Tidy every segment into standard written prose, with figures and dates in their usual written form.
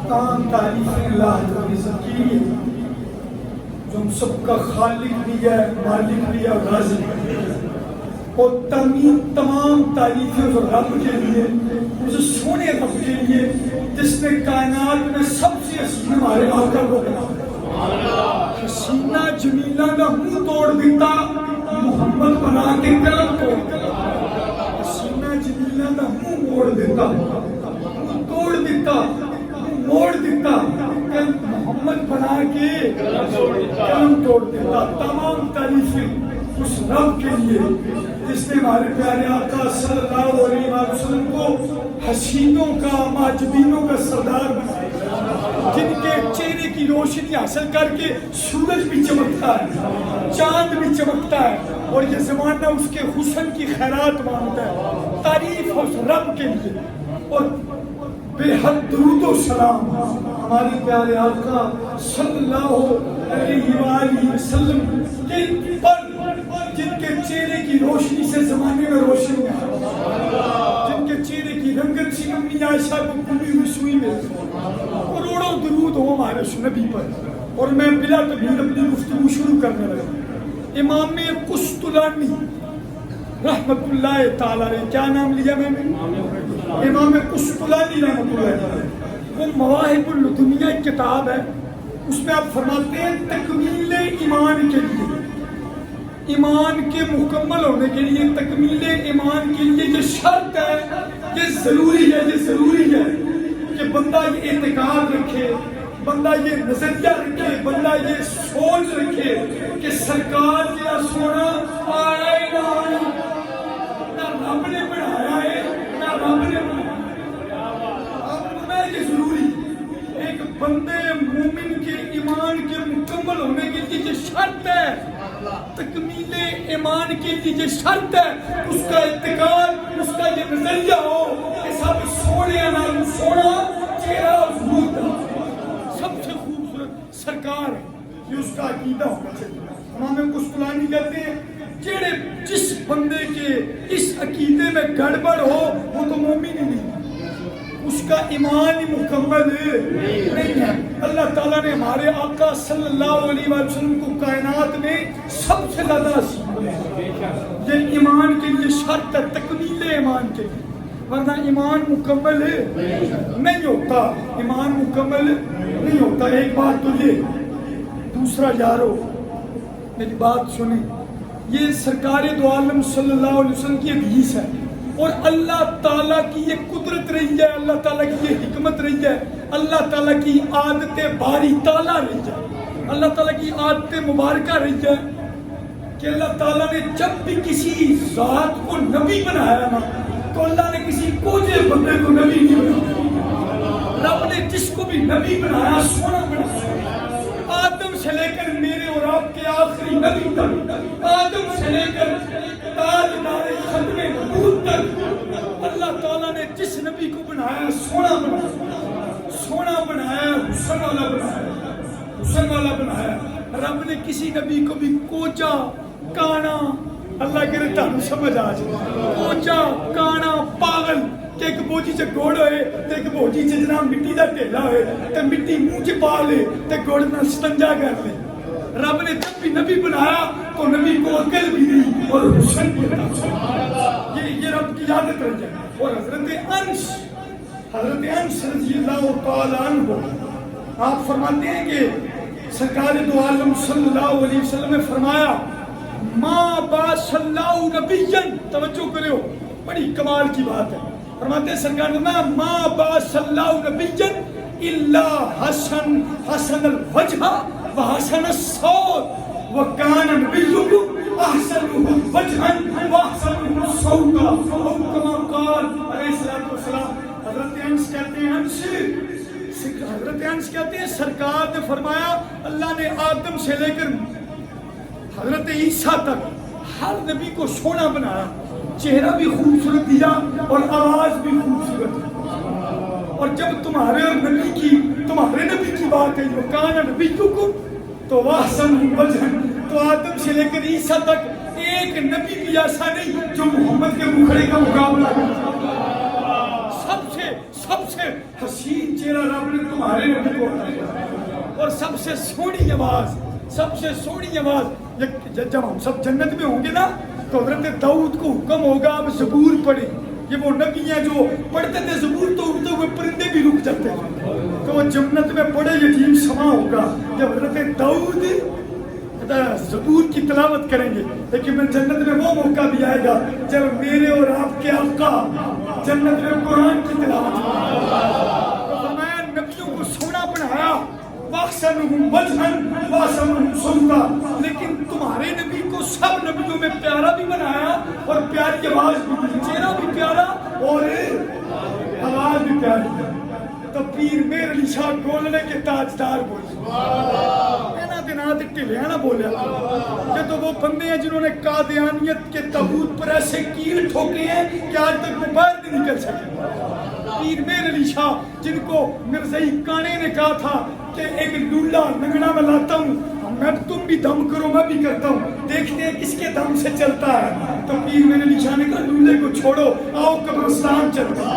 تمام تعریفیں اللہ رب العزت کی ہیں جو ہم سب کا خالق بھی ہے، مالک بھی ہے، رازق بھی ہے، اور تمام تعریفیں اس رب کے لیے، اس سونے رب کے لیے جس نے کائنات میں سب سے حسین ہمارے آقا کو بنا حسینہ جمیلہ کا منہ توڑ دیتا محمد بنا کے کرم توڑ دیتا، حسینہ جمیلہ کا منہ موڑ دیتا، توڑ دیتا، موڑ دیتا، محمد بنا کے کرم توڑ دیتا۔ تمام تعریفیں اس رب کے لیے جس نے ہمارے پیارے آقا صلی اللہ علیہ وسلم کو حسینوں کا، ماجدینوں کا سردار بنایا، جن کے چہرے کی روشنی حاصل کر کے سورج بھی چمکتا ہے، چاند بھی چمکتا ہے، اور یہ زمانہ اس کے حسن کی خیرات مانگتا ہے۔ تعریف اس رب کے لیے، اور بے حد درود و سلام ہمارے پیارے آقا صلی اللہ علیہ وآلہ وسلم کے پر، جن کے چہرے کی روشنی سے زمانے میں روشنی ہے، جن کے چہرے کی رنگت سی امی عائشہ کو کبھی ہوئی سوئی میں، کروڑوں درود ہو ہمارے اس نبی پر۔ اور میں بلا تبدیل اپنی گفتگو شروع کرنے لگا۔ امام قسطلانی رحمت اللہ تعالیٰ نے، کیا نام لیا میں نے؟ امام قسطلانی رحمت اللہ تعالیٰ، وہ مواہب الدنیا ایک کتاب ہے، اس میں آپ فرماتے ہیں تکمیل ایمان کے لیے، ایمان کے مکمل ہونے کے لیے، تکمیل ایمان کے لیے یہ شرط ہے، یہ ضروری ہے، یہ ضروری ہے کہ بندہ یہ اعتقاد رکھے، بندہ یہ نظریہ رکھے، بندہ یہ سوچ رکھے کہ سرکار کیا سونا آیا ہی نہ آیا، نہ رب نے بڑھایا ہے نہ رب نے بڑھایا۔ آپ کو میں یہ ضروری ایک بندے مومن کے ایمان کے مکمل ہونے کے لیے یہ شرط ہے، تکمیل ایمان کے لیے یہ شرط ہے، اس کا اعتقاد، اس کا یہ نظریہ ہو کہ سب سونے نال سونا چہرہ ضرور تھا، سب سے خوبصورت سرکار ہے، یہ اس کا عقیدہ ہونا چاہیے۔ امام قسطلانی کہتے ہیں جس بندے کے اس عقیدے میں گڑبڑ ہو وہ تو مومن ہی نہیں، اس کا ایمان ہی مکمل نہیں ہے۔ اللہ تعالیٰ نے ہمارے آقا صلی اللہ علیہ وسلم کو کائنات میں سب سے زیادہ حسین بنایا، یہ ایمان کے لیے شرط ہے، تکمیل ایمان کے لیے، ورنہ ایمان مکمل نہیں ہوتا، ایمان مکمل نہیں ہوتا۔ ایک بات تو یہ، دوسرا یارو میری بات سنیں، یہ سرکار دو عالم صلی اللہ علیہ وسلم کی حدیث ہے، اور اللہ تعالیٰ کی یہ قدرت رہی ہے، اللہ تعالیٰ کی یہ حکمت رہی ہے، اللہ تعالیٰ کی عادت باری تعالیٰ رہی ہے، اللہ تعالیٰ کی عادت مبارکہ رہی ہے کہ اللہ تعالیٰ نے جب بھی کسی ذات کو نبی بنایا نا تو اللہ نے کسی کوجے بندے کو نبی نہیں بنایا، رب نے جس کو بھی نبی بنایا سونا بنایا، آدم سے لے کر میرے اور آپ کے آخری نبی تک، آدم سے لے کر تاجدار ختم نبوت تک، اللہ تعالیٰ نے جس نبی کو بنایا سونا بنایا، سونا بنایا، حسن والا بنایا، حسن والا بنایا۔ رب نے کسی نبی کو بھی کوچا کانا، اللہ کرے تانوں سمجھ آ جائے، کوچا کانا پاگل کہ ایک بوجی سے گوڑ ہوئے تو ایک بوجی سے جناب مٹی دا ٹھیلا ہوئے تو مٹی منہ چ پا لے تو گوڑ نہ ستنجا کر لے۔ رب نے جب بھی نبی بنایا تو نبی کو عقل بھی دی اور حسن بھی عطا، یہ رب کی عادت رہی ہے۔ اور حضرت انس رضی اللہ تعالیٰ عنہ آپ فرماتے ہیں کہ سرکار دو عالم صلی اللہ علیہ وسلم نے فرمایا ما بعث اللہ نبیا، توجہ کرو بڑی کمال کی بات ہے، فرماتے ہیں سرکار نے ما بعث اللہ نبیا الا حسن الوجہ وحسن الصوت وکان نبیکم احسنہ وجہا واحسنہ صوتا، او کما قال علیہ الصلوۃ والسلام۔ حضرت انس کہتے ہیں سرکار نے فرمایا اللہ نے آدم سے لے کر حضرت عیسیٰ تک ہر نبی کو سونا بنایا، چہرہ بھی خوبصورت دیا اور آواز بھی خوبصورت دی۔ اور جب تمہارے نبی کی بات ہے وکان نبیکم تو واحسن وجہا، تو آدم سے لے کر عیسیٰ تک ایک نبی بھی ایسا نہیں جو محمد کے مکھڑے کا مقابلہ کرتا، سب سے حسین چہرہ رب نے تمہارے نبی کو عطا کیا اور سب سے سونی آواز، سب سے سونی آواز۔ جب ہم سب جنت میں ہوں گے نا تو حضرت داؤد کو حکم ہوگا اب زبور پڑھیں۔ یہ وہ نبی ہیں جو پڑھتے تھے زبور تو اڑتے ہوئے پرندے بھی رک جاتے ہیں، تو وہ جنت میں بڑے عجیب سما ہوگا جب حضرت داؤد زبور کی تلاوت کریں گے۔ لیکن میں جنت میں وہ موقع بھی آئے گا جب میرے اور آپ کے آقا جنت میں قرآن کی تلاوت کریں گے۔ تو فرمایا نبیوں کو سونا بنایا، وَأَحْسَنُهُمْ وَجْهًا وَأَحْسَنُهُمْ صُوتًا، لیکن تمہارے نبی کو سب نبیوں میں پیارا بھی بنایا اور پیاری آواز بھی، چہرہ بھی پیارا اور آواز بھی پیاری۔ تو پیر میر علی شاہ گولڑے کے تاجدار بولے، دنا ٹھلیا نہ بولیا۔ یہ تو وہ بندے ہیں جنہوں نے قادیانیت کے تابوت پر ایسے کیل ٹھوکے ہیں کہ آج تک وہ باہر نہیں نکل سکے۔ پیر میر علی شاہ جن کو مرزائی کانے نے کہا تھا کہ ایک لولا لنگڑا میں لاتا ہوں، میں تم بھی دم کرو میں بھی کرتا ہوں، دیکھتے ہیں کس کے دم سے چلتا ہے۔ تو پیر میر علی شاہ نے کہا لولے کو چھوڑو، آؤ قبرستان چلتے ہیں،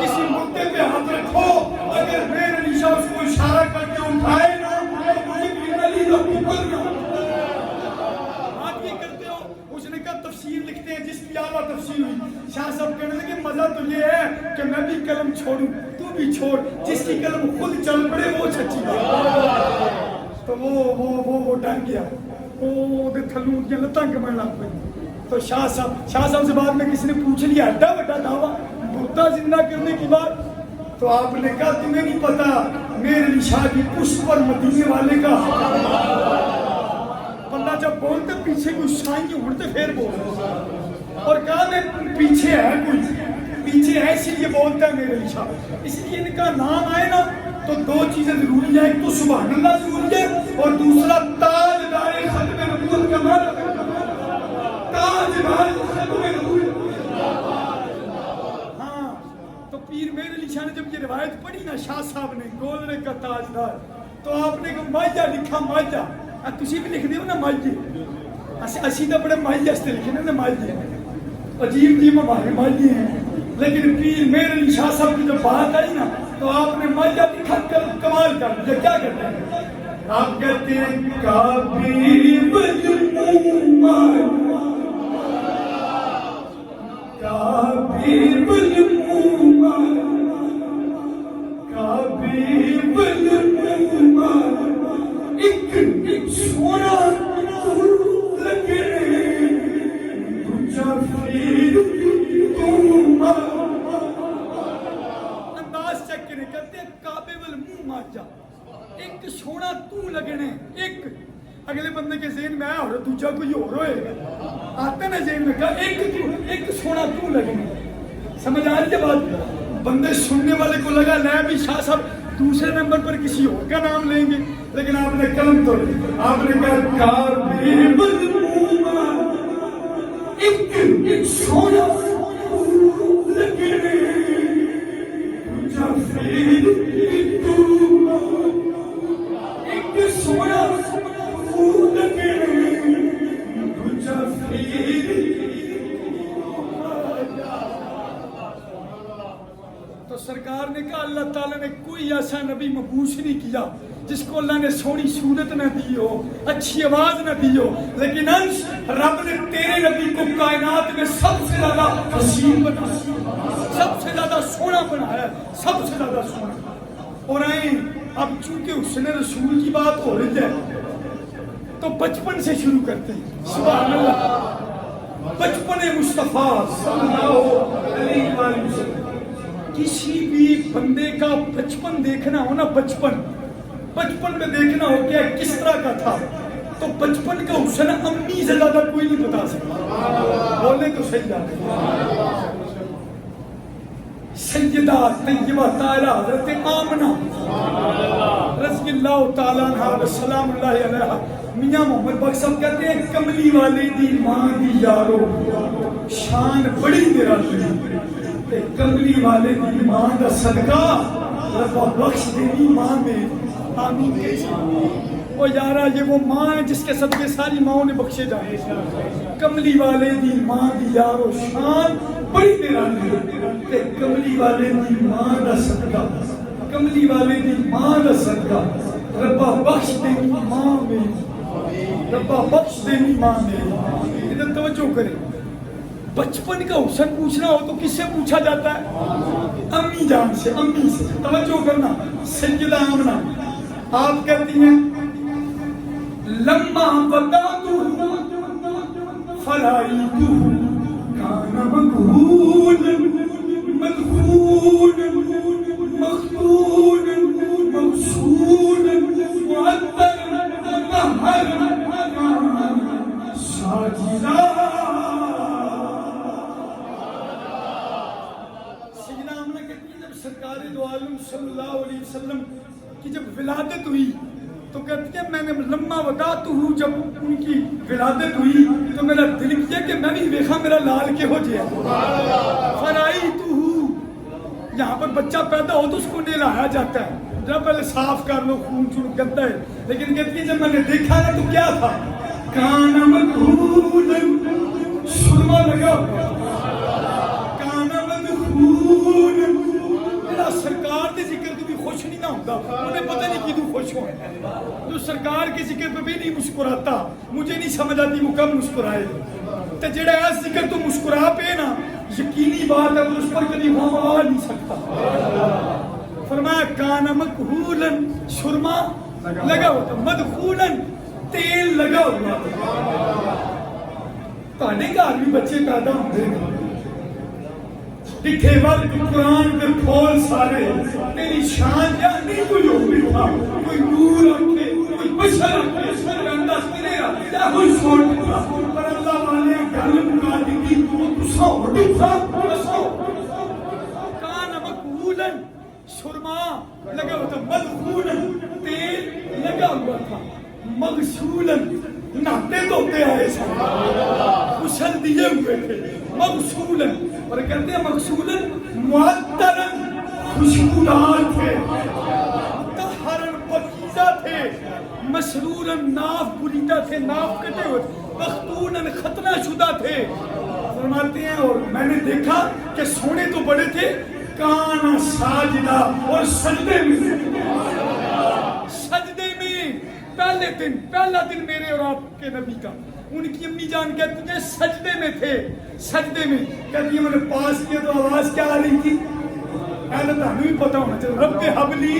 کسی مردے پہ ہاتھ رکھو، اگر میر علی شاہ اس کو اشارہ کر کے اٹھائے نا آپ یہ کرتے ہو۔ اس نے کہا تفسیر لکھتے ہیں جس کی اعلیٰ تفسیر ہوئی۔ شاہ صاحب کہنے لگے مزہ تو یہ ہے کہ میں بھی قلم چھوڑوں تو بھی چھوڑ، جس کی قلم خود چل پڑے وہ سچی بات۔ تو وہ ڈنگ گیا، وہ تھلوں کی لتاں کمائیں لگ پئی۔ تو شاہ صاحب سے بعد میں کسی نے پوچھ لیا ایڈا بڑا دعویٰ مردہ زندہ کرنے کی بات، تو آپ نے کہا تمہیں نہیں پتا میر علی شاہ کی پشت پر مدینے والے کا بندہ جب بولتے پیچھے کوئی شاہی اڑتے پھر بولتے، اور کہا میں پیچھے ہے کوئی پیچھے ہے اسی لیے بولتا ہے میر علی شاہ۔ اس لیے ان کا نام آئے نا تو دو چیزیں ضروری ہیں، ایک تو سبحان اللہ ضروری ہے اور دوسرا تاجدار ختم نبوت کا معنی، تاجدار ختم نبوت۔ پیر میر علی شاہ نے جب یہ روایت پڑھی نا شاہ صاحب نے گولڑے کا تاجدار، تو آپ نے کہا مائجہ لکھا مائجہ، تسی بھی لکھ دیو نا مائجے، اسی تو بڑے مائجے استے لکھے نا مائجے، عجیب جیب ہمارے مائجے ہیں، لیکن پیر میر علی شاہ صاحب کی جب بات آئی نا تو آپ نے مائجہ لکھا کر کمال کر دیا۔ کیا کرتے ہیں آپ کہتے ہیں کعبے بالمومن کعبے بالمومن کعبے بالمومن ایک سونا لگنے تجھا پھر انداز چیک کرنے کہتے ہیں کعبے بالمومن جا ایک سونا تو لگنے، ایک اگلے بندے کے ذہن میں آیا اور دوجہ کوئی اور ہوئے گا، آتے نا ذہن میں کہا ایک سونا تو لگنے۔ سمجھ آ رہی ہے بات؟ بندے سننے والے کو لگا لے بھی شاہ صاحب دوسرے نمبر پر کسی اور کا نام لیں گے، لیکن آپ نے قلم توڑ دی، آپ نے کہا کعبے بالمومن ایک سونا لگنے تجھا پھر ایک سونا تو سرکار نے کہا اللہ تعالیٰ نے کوئی ایسا نبی مبعوث نہیں کیا جس کو اللہ نے سونی صورت نہ دی ہو، اچھی آواز نہ دی ہو، لیکن انس رب نے تیرے نبی کو کائنات میں سب سے زیادہ حسین بنایا، سب سے زیادہ سونا بنایا، سب سے زیادہ سونا۔ اور آئیں اب چونکہ حسن رسول کی بات ہو رہی ہے تو بچپن سے شروع کرتے ہیں۔ سبحان اللہ، بچپن مصطفیٰ صلی اللہ علیہ وسلم۔ کسی بھی بندے کا بچپن دیکھنا ہو نا، بچپن میں دیکھنا ہو کہ کس طرح کا تھا، تو بچپن کا حسن امی سے زیادہ کوئی نہیں بتا سکتا۔ بولے تو صحیح جاتے سیدہ طیبہ طاہرہ حضرت آمنہ رضی اللہ تعالیٰ عنہ وسلام اللہ علیہ، میاں محمد بخش صاحب کہتے ہیں کملی والے دی ماں دی یارو شان بڑی نرالی، کملی والے دی ماں دا صدقہ رب بخش دی ماں میں آمین۔ او یارا یہ وہ ماں ہے جس کے صدقے ساری ماؤں نے بخشے جائے. کملی والے دی ماں دی یارو شان بڑی نرالی تے کملی والے دی ماں دا صدقہ, کملی والے دی ماں دا صدقہ ربا بخش دے ماں میری, ربا بخش دے ماں میری. ادھر توجہ کرے, بچپن کا حسن پوچھنا ہو تو کس سے پوچھا جاتا ہے؟ امی جان سے, امی سے. توجہ کرنا, سیدہ آمنہ آپ کہتی ہیں لما ودعتہ فرائیتہ کان مغہولا مدفونا مختونا موصولا معطرا مطہرا ساجدا. سیدہ آمنہ کہتی ہیں جب سرکار دو عالم صلی اللہ علیہ وسلم کی جب ولادت ہوئی تو کہتی ہے میں نے لما ودعتہ ہوں, جب ان کی ولادت ہوئی تو میرا دل کیا کہ میں بھی دیکھا میرا لال کے ہو جائے. فرائیتہ, یہاں پر بچہ پیدا ہو تو اس کو نہلایا جاتا ہے, جب پہلے صاف کر لو, خون چون گندا ہے, لیکن کہتی ہے جب میں نے دیکھا نا تو کیا تھا, کان مغہولا, سرما لگا ہوا, کان مدفونا. میرا سرکار کے ذکر تو بھی خوش نہیں نہ ہوتا, انہیں پتہ نہیں کیوں خوش ہوں, جو سرکار کے ذکر پہ بھی نہیں مسکراتا, مجھے نہیں سمجھ آتی وہ کب مسکرائے. تو جڑا ہے ذکر تو مسکرا پہ نا, یقینی بات ہے وہ اس پر کبھی وہاں آ نہیں سکتا. فرمایا کان مغہولا, سرما لگا ہوا تھا, مدفونا, تیل لگا ہوا تھا. تانے کا بھی بچے پیدا ہوتے ہیں, دکھے وقت قرآن کے پھول سارے, تیری شان یا نہیں کوئی ہو بھی تھا, کوئی نور رکھے, کوئی بشر رکھے, کوئی انداز تیرے رکھے, یا کوئی سوڑ تھا, پر اللہ والے گھر مکا دی وہ تسا ہوتی تھا, تسا کان مغہولا, سرما لگا ہوا تھا, مدفونا, تیل لگا ہوا تھا, مغسولا, نہتے دھوتے آئے سا, غسل دیے ہوئے تھے, مغسولا, اور کہتے ہیں مغسولا معطرا, خوشبودار تھے, مطہرا, پاکیزہ تھے, مسرورا, ناف بریدہ تھے, ناف کٹے ہوئے, مختونا, ختنہ شدہ تھے. فرماتے ہیں اور میں نے دیکھا کہ سونے تو بڑے تھے, کانا ساجدہ, اور سجدے میں, سجدے میں. پہلا دن میرے اور آپ کے نبی کا, ان کی امی جان کہتی ہیں سجدے میں تھے, سجدے میں. کہتی ہیں میں نے پاس کیا تو آواز کیا آ رہی تھی, پہلے تو ہمیں بھی پتا ہونا چاہیے, رب حبلی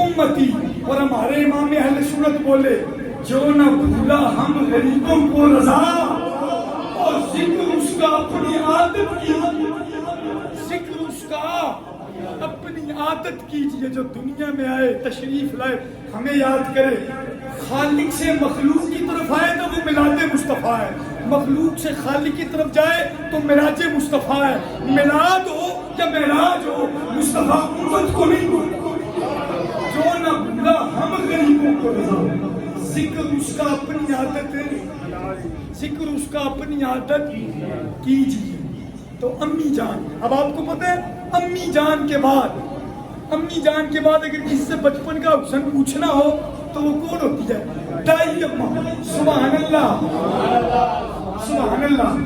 امتی. اور ہمارے امام اہل سنت بولے جو نہ بھولا ہم غریبوں کو رضا, اور ذکر اس کا اپنی عادت کی, ذکر اس کا اپنی عادت کیجئے. جو دنیا میں آئے, تشریف لائے, ہمیں یاد کرے. خالق سے مخلوق کی طرف آئے تو وہ میلاد مصطفیٰ ہے, مخلوق سے خالق کی طرف جائے تو معراج مصطفیٰ ہے. میلاد ہو یا معراج ہو, مصطفیٰ امت کو نہیں بھولتا. جو نہ بھولا ہم غریبوں کو رضا, ذکر اس کا اپنی عادت, ذکر اس کا اپنی عادت کیجئے. تو امی جان, اب آپ کو پتہ ہے امی جان کے بعد, امی جان کے بعد اگر کسی سے بچپن کا حسن پوچھنا ہو تو وہ کون ہوتی ہے؟ دائی اماں. سبحان اللہ, سبحان اللہ.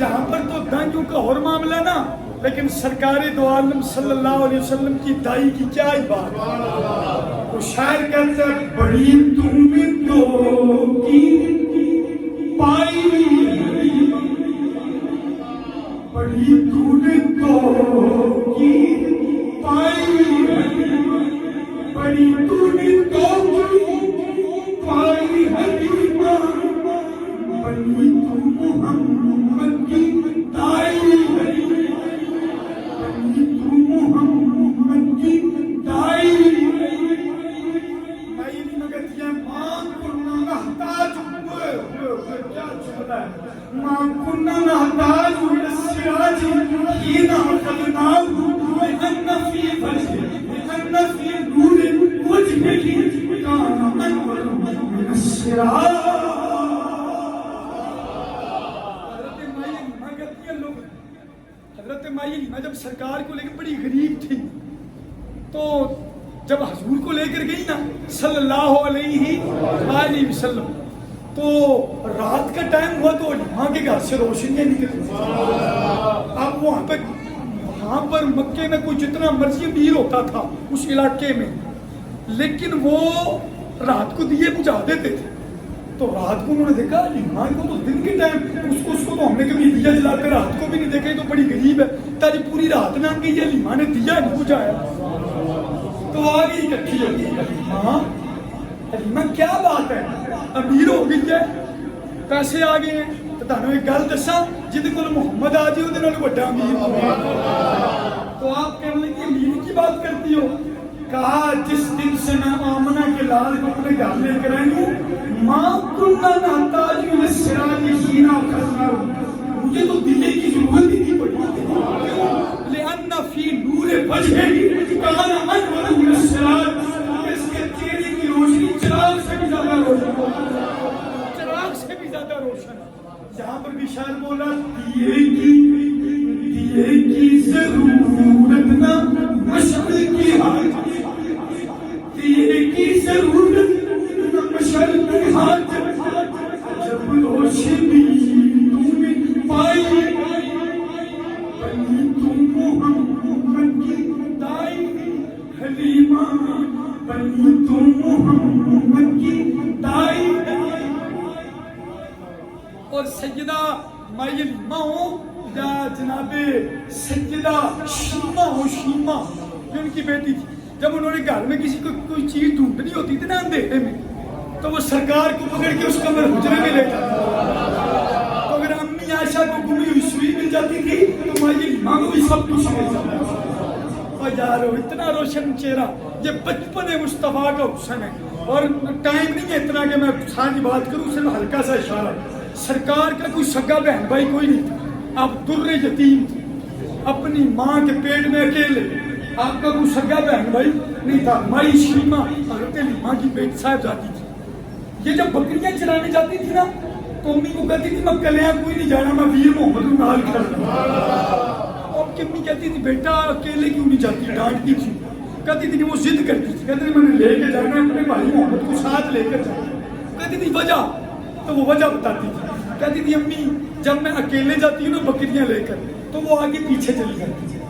یہاں پر تو دائیوں کا اور معاملہ نا, لیکن سرکار دو عالم صلی اللہ علیہ وسلم کی دائی کی کیا ہی بات. وہ شاعر کہتا ہے بڑی تم تو کی پائی, بڑی تو نے تو کی پائی, بڑی تو نے تو کی پائی حلیمہ, بڑی تو محمد کی دائی, بڑی تو محمد کی دائی. میں یہ نہیں مگتی ہے ماں کننا نحتاج, کیا چھوڑا ہے, ماں کننا نحتاج السراج حین اخذناہ لأن فی فجر لأن فی نور وجهه کان انور من السراج. حضرت مائی میں جب سرکار کو لے کے بڑی غریب تھی تو جب حضور کو لے کر گئی نا صلی اللہ علیہ وآلہ وسلم تو رات کا ٹائم ہوا تو وہاں کے گھر سے روشنیاں نکل اب وہاں پر مکے میں کوئی جتنا مرضی امیر ہوتا تھا اس علاقے میں، لیکن وہ رات کو دیے بجھا دیتے تھے. تو رات کو انہوں نے دیکھا ایمان کو تو دن کے ٹائم اس کو تو ہم نے کبھی دیا جلاتے رات کو بھی نہیں دیکھا، تو بڑی غریب ہے تاجی پوری رات نہ گئی ہے لیما نے دیا نہیں بجھایا. تو آ گئی اکٹھی ہو گئی ہاں حلیمہ کیا بات ہے، امیر ہو گئی ہے پیسے آ گئے ہیں تو تانوں ایک گل دساں جہدے کول محمد آ جائے وہ بڑا امیر ہو. تو آپ کہنے لگے امیر کی بات کرتی ہو. کہا جس دن سے میں آمنہ کے لال کو اپنے گھر لے کر آئی ہوں ماں کننا نحتاج من السراج حین اخذنا، مجھے تو دیے کی ضرورت ہی نہیں پڑی. لأن فی نور وجهہ کان انور من السراج، اس کے چہرے کی روشنی چراغ سے بھی زیادہ روشن، چراغ سے بھی زیادہ روشن. یہاں پر بھی شاعر بولا دیے کی ضرورت نہ مشعل کی حاجت، دیے کی ضرورت نہ مشعل کی حاجت، جب روشنی تم پائی بنی تم محمد کی دائی، حلیمہ بنی تم محمد کی دائی. اور سیدہ مائی حلیمہ ہوں یا جناب سیدہ شیمہ ہوں، شیمہ جو ان کی بیٹی تھی، جب انہوں نے گھر میں کسی کو کوئی چیز ڈھونڈنی ہوتی تھی نا اندھیرے میں تو وہ سرکار کو پکڑ کے اس کمرے حجرے میں لے جاتی. تو اگر امی عائشہ کو گمی ہوئی سوئی مل جاتی تھی تو مائی حلیمہ کو بھی سب کچھ مل جاتا. اور یارو اتنا روشن چہرہ، یہ بچپن مصطفیٰ کا حسن ہے. اور ٹائم نہیں ہے اتنا کہ میں ساری بات کروں، صرف ہلکا سا اشارہ. سرکار کا کوئی سگا بہن بھائی کوئی نہیں تھا، آپ در یتیم تھے اپنی ماں کے پیٹ میں اکیلے، آپ کا کوئی سگا بہن بھائی نہیں تھا. مائی شیمہ حضرت حلیمہ کی بیٹی صاحب جاتی تھی. یہ جب بکریاں چلانے جاتی تھی نا تو امی کو کہتی تھی میں کلیاں کوئی نہیں جانا، میں ویر محمد کو نال کر دوں. اب کی امی کہتی تھی بیٹا اکیلے کیوں نہیں جاتی، ڈانٹتی تھی. کہتی تھی کہ وہ ضد کرتی تھی، کہتی تھی میں نے لے کے جانا اپنے بھائی محمد کو ساتھ لے کر جانا. کہتی تھی وجہ، تو وہ وجہ بتاتی تھی. کہتی تھی امی جب میں اکیلے جاتی ہوں نا بکریاں لے کر تو وہ آگے پیچھے چلی جاتی ہے،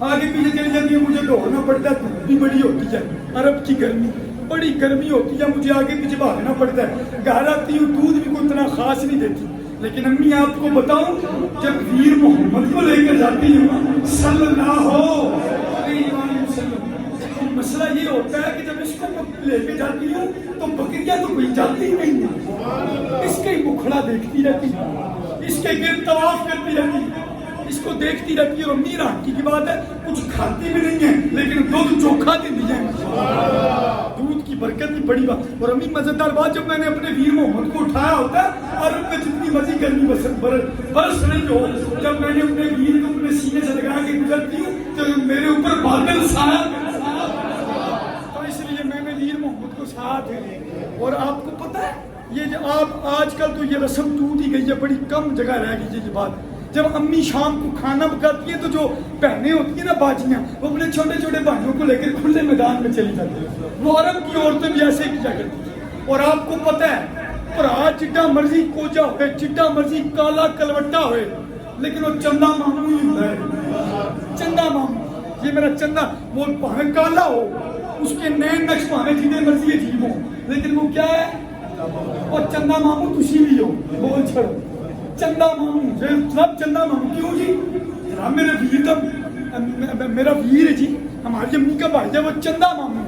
آگے پیچھے چلی جاتی ہے، مجھے دوڑنا پڑتا ہے، دھوپ بھی بڑی ہوتی ہے، عرب کی گرمی بڑی گرمی ہوتی ہے، مجھے آگے پیچھے بھاگنا پڑتا ہے. گھر آتی ہوں دودھ بھی کوئی اتنا خاص نہیں دیتی. لیکن امی آپ کو بتاؤں جب ویر محمد کو لے کر جاتی ہوں صلی اللہ علیہ وسلم، مسئلہ یہ ہوتا ہے کہ جب اس کو لے کے جاتی ہوں تو بکریاں تو کوئی جاتی نہیں ہیں، اس کے مکھڑا دیکھتی رہتی، اس کے گرد طواف کرتی رہتی، اس کو دیکھتی رہتی. اور امی رانٹی کی بات ہے کچھ کھاتی بھی نہیں ہے لیکن دودھ چوکھا دیتی ہے، دودھ کی برکت بھی بڑی بات. اور امی مزیدار بات، جب میں نے اپنے ویر محمد کو اٹھایا ہوتا ہے اور ان میں جتنی مرضی گرمی برس رہی ہو، جب میں نے اپنے ویر کو اپنے سینے سے لگا کے گزرتی ہوں تو میرے اوپر بادل سایہ، تو اس لیے میں نے ویر محمد کو ساتھ ہے. اور آپ کو پتہ ہے یہ جو آپ آج کل تو یہ رسم ٹوٹ ہی گئی ہے، بڑی کم جگہ رہ گئی یہ بات. جب امی شام کو کھانا پکاتی ہے تو جو بہنیں ہوتی ہیں نا باجیاں، وہ اپنے چھوٹے چھوٹے بھائیوں کو لے کر کھلے میدان میں چلی جاتی ہیں. وہ عرب کی عورتیں بھی ایسے کیا کرتی ہیں. اور آپ کو پتہ ہے بھرا چٹا مرضی کوجا ہوئے، چٹا مرضی کالا کلوٹا ہوئے، لیکن وہ چندہ ماموں ہی ہوتا ہے. چندہ ماموں، یہ میرا چندہ، وہ پہنے کالا ہو، اس کے نئے نقش پہنے جتنے مرضی عجیب ہو، لیکن وہ کیا ہے. اور چندہ ماموں تسی بھی ہو، بول چھڑو چندہ ماموں، سب چندہ ماموں کیوں جی؟ جناب میرے ویر کا میرا ویر ہے جی، ہماری امی کا بھائی ہے وہ چندہ ماموں.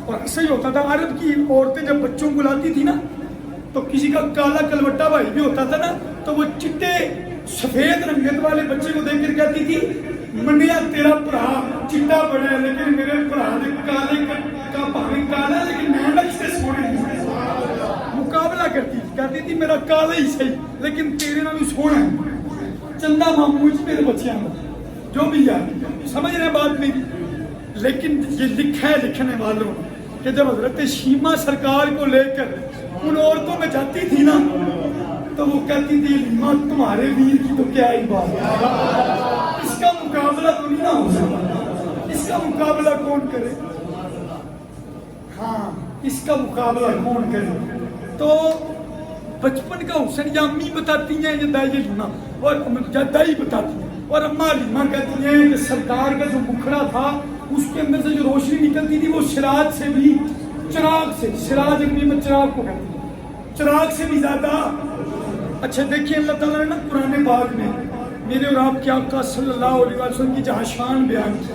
اور ایسا ہی ہوتا تھا، عرب کی عورتیں جب بچوں کو لاتی تھی نا تو کسی کا کالا کلوٹا بھائی بھی ہوتا تھا نا تو وہ چٹے سفید رنگت والے بچے کو دیکھ کر کہتی تھی منیا تیرا بھرا چٹا بڑا ہے لیکن میرے بھرا نے کالے کا بھائی کالا لیکن میں نقش سے سونے نہیں. مقابلہ کرتی تھی، کہتی تھی میرا کالا ہی صحیح لیکن تیرے نال سونا ہے. چندہ ماموں جی میرے بچے ہیں جو بھی یار سمجھ رہے ہیں بات میری. لیکن یہ لکھا ہے لکھنے والوں کہ جب حضرت شیمہ سرکار کو لے کر ان عورتوں میں جاتی تھی نا تو وہ کہتی تھی حلیمہ تمہارے ویر کی تو کیا ہی بات ہے، اس کا مقابلہ تو نہیں نہ ہو سکتا، اس کا کا مقابلہ کون کرے؟ ہاں اس کا مقابلہ کون کرے؟ تو بچپن کا حسن یا امی بتاتی ہیں یا دائی جنا اور یا دائی بتاتی ہیں اور اماں علیمہ کہتی ہیں کہ سرکار کا جو مکھڑا تھا اس کے اندر سے جو روشنی نکلتی تھی وہ سراج سے بھی، چراغ سے، سراج عربی میں چراغ کو کہتے ہیں، چراغ سے بھی زیادہ اچھا۔ دیکھیے اللہ تعالیٰ نے نا قرآن پاک میں میرے اور آپ کے آقا صلی اللہ علیہ وسلم کی جہاں شان بیان کی،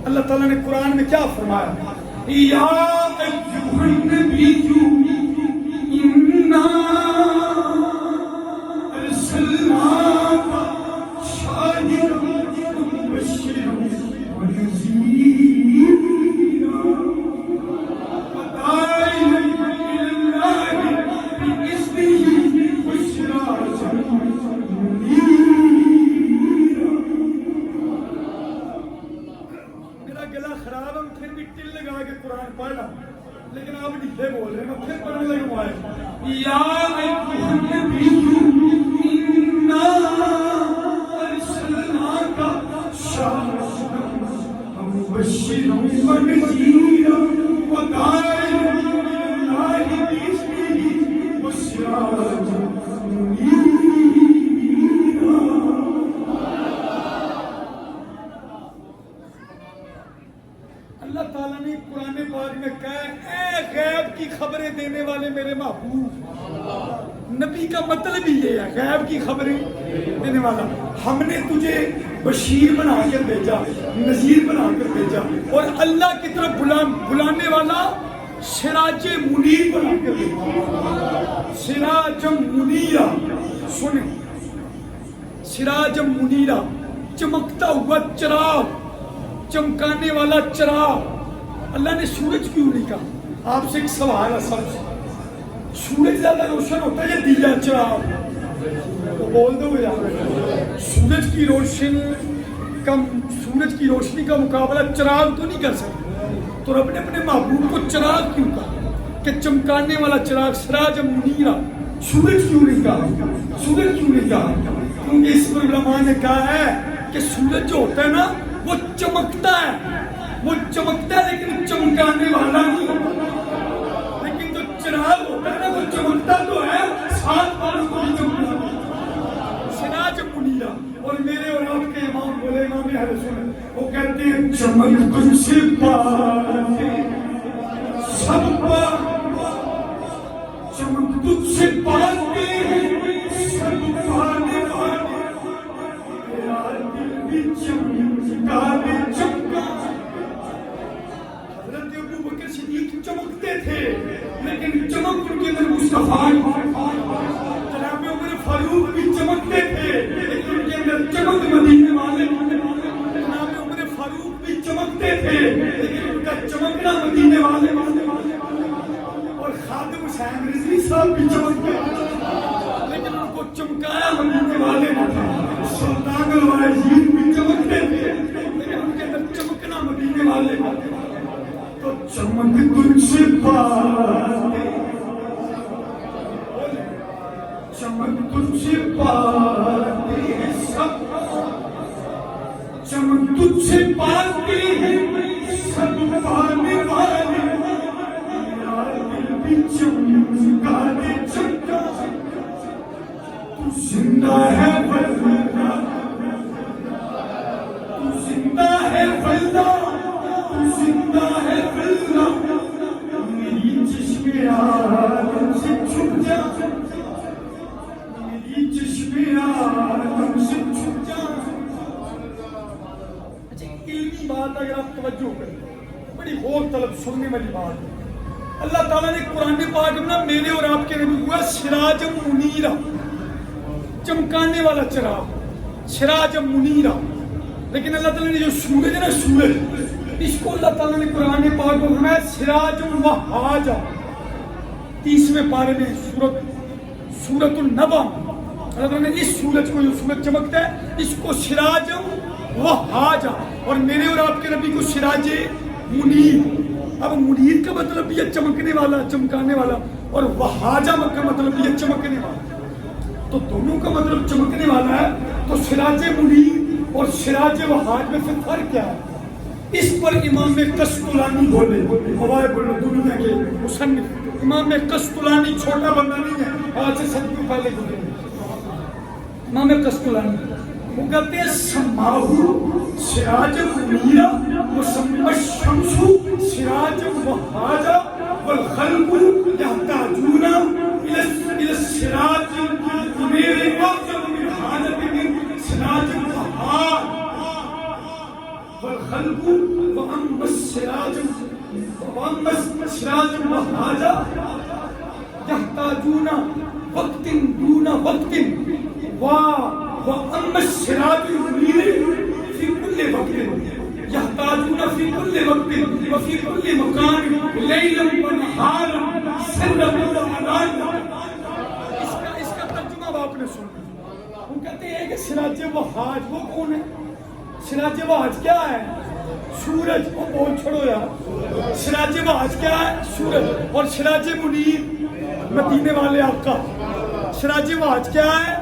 اللہ تعالیٰ نے قرآن میں کیا فرمایا؟ یا ایھا النبی انا ارسلناک شاہدا ومبشرا ونذیرا وداعیا الی اللہ بإذنہ وسراجا منیرا۔ میرا گلا خراب ہے، پھر بھی ٹل لگا کے قرآن پڑھ رہا ہوں، لیکن آپ ڈھیلے بول رہے ہیں، میں پھر پڑھنے لگا ہوا ہے۔ یا ایھا النبی انا ارسلناک شاہدا ومبشرا ونذیرا وداعیا الی اللہ بإذنہ وسراجا منیرا۔ اللہ تعالیٰ نے قرآن پاک میں کہا اے غیب کی خبریں دینے والے میرے محبوب، نبی کا مطلب ہی یہ ہے غیب کی خبریں دینے والا۔ ہم نے تجھے بشیر بنا کر بھیجا، نذیر بنا کر بھیجا، اور اللہ کی طرف بلانے والا سراج منیر بنا کر بھیجا۔ سراج منیرا، سنیں، سراج منیرا، چمکتا ہوا چراغ، چمکانے والا چراغ۔ اللہ نے سورج کیوں نہیں کہا؟ آپ سے ایک سوال ہے، سب سے سورج زیادہ روشن ہوتا ہے یا دیا چراغ؟ تو بول دو یار، سورج کی روشنی کا مقابلہ چراغ تو نہیں کر سکتے، تو رب نے اپنے محبوب کو چراغ کیوں کہا کہ چمکانے والا چراغ، سراج منیرا؟ سورج کیوں نہیں کہا؟ سورج کیوں نہیں کہا؟ کیونکہ اس پر علماء نے کہا ہے کہ سورج جو ہوتا ہے نا وہ چمکتا ہے، وہ چمکتا ہے لیکن چمکانے والا نہیں ہوتا، لیکن جو چراغ ہوتا ہے نا وہ چمکتا تو ہے، ساتھ والوں کو بھی چمکتا ہے۔ سراج منیرا۔ اور میرے اور آپ کے امام بولے، امام اہل سنت، وہ کہتے ہیں چمک تجھ سے پاتے سب پر، چمک تجھ سے پاتے سب پانے والے، تیرا دل بھی چمکا دے چمکا۔ حضرت ابو بکر صدیق چمکتے تھے لیکن چمک ان کے اندر مصطفیٰ، جناب عمر فاروق بھی چمکتے تھے لیکن ان کے اندر چمک مدینے والے، جناب عمر فاروق بھی چمکتے تھے لیکن ان کا چمکنا مدینے والے، اور خادم حسین رضوی صاحب بھی چمکتے لیکن ان کو چمکایا مدینے والے نے تھا۔ سلطان الوائزین بھی چمکتے تھے لیکن ان کے اندر چمکنا مدینے والے نے تھا۔ تو چمک تجھ سے پاتے، چمک تجھ سے پاتے سب، چمک تجھ سے پاتے سب پانے والے، تیرا دل بھی چمکا دے چمکا۔ تو زندہ ہے واللہ، تو زندہ ہے واللہ، تو زندہ ہے واللہ، میری چشم آدم سے چھپ جا، میری چشم آدم سے چھپ جا۔ اچھا علمی بات اگر آپ توجہ کریں، بڑی غور طلب سننے والی بات ہے۔ اللہ تعالیٰ نے قرآن پاک میں میرے اور آپ کے نبی ہوا سراج منیرا، چمکانے والا چراغ، سراج منیرا۔ لیکن اللہ تعالیٰ نے جو سورج ہے نا، سورج، اس کو اللہ تعالیٰ نے قرآن پاک میں فرمایا سراج وہاجا۔ 30ویں پارے میں سورۃ النبا، اللہ تعالیٰ نے اس سورج کو، جو سورج چمکتا ہے، اس کو سراج وہاجا، اور میرے اور آپ کے نبی کو سراج منیر۔ اب منیر کا مطلب بھی ہے چمکنے والا، چمکانے والا، اور وہاجا کا مطلب بھی ہے چمکنے والا، تو دونوں کا مطلب چمکنے والا ہے۔ تو سراج منیر اور سراج وہاج میں سے فرق کیا ہے؟ اس پر امام قسطلانی بولے، ہوائے بولو دنیا کے مصنف امام قسطلانی چھوٹا بندہ نہیں ہے، آج سے صدیوں پہلے گزرے امام قسطلانی، وہ کہتے ہیں سماہو سراج منیرا وسمى الشمس سراج وهاجا والخلق يحتاجون الى السراج المنير افضل من حالة من سراج الوهاج والخلق واما السراج الوهاج يحتاجون وقت دون وقت واما السراج المنير في كل وقت يحتاجون في كل وقت وفي كل مكان ليلا ونهارا سرا وعلانية. اس کا ترجمہ اب آپ نے سنا. وہ کہتے ہیں کہ سراج وہاج وہ کون ہے؟ سراج وہاج کیا ہے؟ سورج. وہ بول چھوڑو یار. سراج وہاج کیا ہے؟ سورج. اور سراج منیر مدینے والے آقا. سراج وہاج کیا ہے؟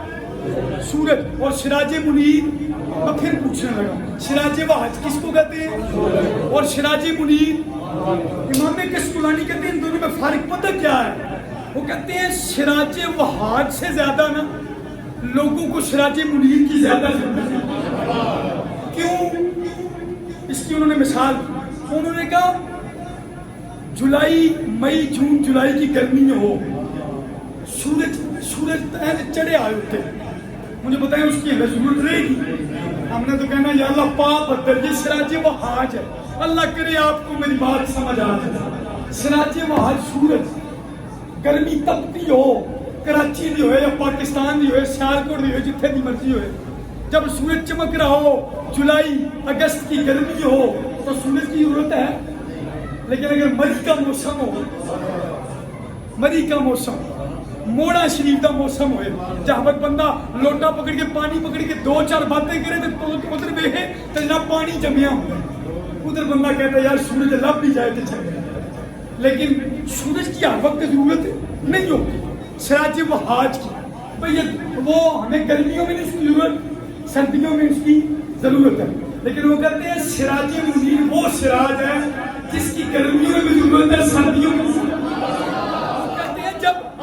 سورج. اور سراج منیر میں پھر پوچھنے لگا سراج وہاج کس کو کہتے ہیں اور سراج منیر؟ امام قسطلانی کہتے ہیں ان دونوں میں فرق پتہ کیا ہے؟ وہ کہتے ہیں سراج وہاج سے زیادہ نا لوگوں کو سراج منیر کی زیادہ ضرورت ہے. کیوں؟ اس کی انہوں نے مثال انہوں نے کہا جولائی مئی جون جولائی کی گرمی میں ہو سورج چڑھے آئے ہوتے ہیں. مجھے بتائیں اس کی ضرورت رہے گی؟ ہم نے تو کہنا یا اللہ پاک بدل یہ سراج وہاج ہے. اللہ کرے آپ کو میری بات سمجھ آ جائے. سراج وہاج سورج گرمی تپتی ہو کراچی دی ہوئے یا پاکستان دی ہوئے سیالکوٹ دی ہوئے جتھے دی مرضی ہوئے جب سورج چمک رہا ہو جولائی اگست کی گرمی ہو تو سورج کی ضرورت ہے. لیکن اگر مری کا موسم ہو مری کا موسم موڑا شریف کا موسم ہوئے جہاں پر بندہ لوٹا پکڑ کے پانی پکڑ کے دو چار باتیں کرے تو ادھر بیٹھے تو جناب پانی جمیا ہوتا ہے. ادھر بندہ کہتا ہے یار سورج لب بھی جائے تو چل. لیکن سورج کی ہر وقت ضرورت نہیں ہوتی. سراج وہاج کی بھئی وہ ہمیں گرمیوں میں نہیں اس کی ضرورت سردیوں میں اس کی ضرورت ہے. لیکن وہ کہتے ہیں سراج منیر وہ سراج ہے جس کی گرمیوں میں بھی ضرورت ہے سردیوں میں بھی ضرورت ہے.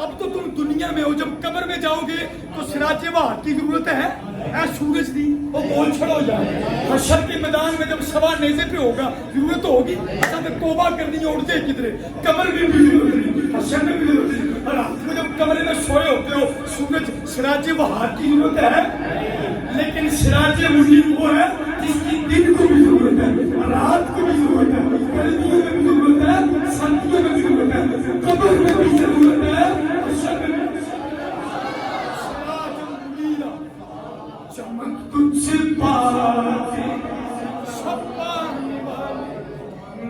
اب تو تم دنیا میں ہو جب قبر میں جاؤ گے تو سراج وہاج کی ضرورت ہے اے سورج دی وہ بول چھڑ ہو جائے. حشر کے میدان میں جب سوا نیزے پہ ہوگا ضرورت ہوگی اصل میں توبہ کرنی ہے اڑ جائے کدھرے قبر میں بھی ضرورت ہے حشر میں بھی ضرورت ہے. اور رات کو جب کمرے میں سوئے ہوتے ہو سورج سراج وہاج کی ضرورت ہے. لیکن سراج منیر وہ ہے جس کی دن کو بھی ضرورت ہے رات کو بھی ضرورت ہے گرمیوں میں بھی ضرورت ہے سردیوں میں بھی ضرورت ہے قبر میں بھی ضرورت ہے. چمک تجھ سے پاتے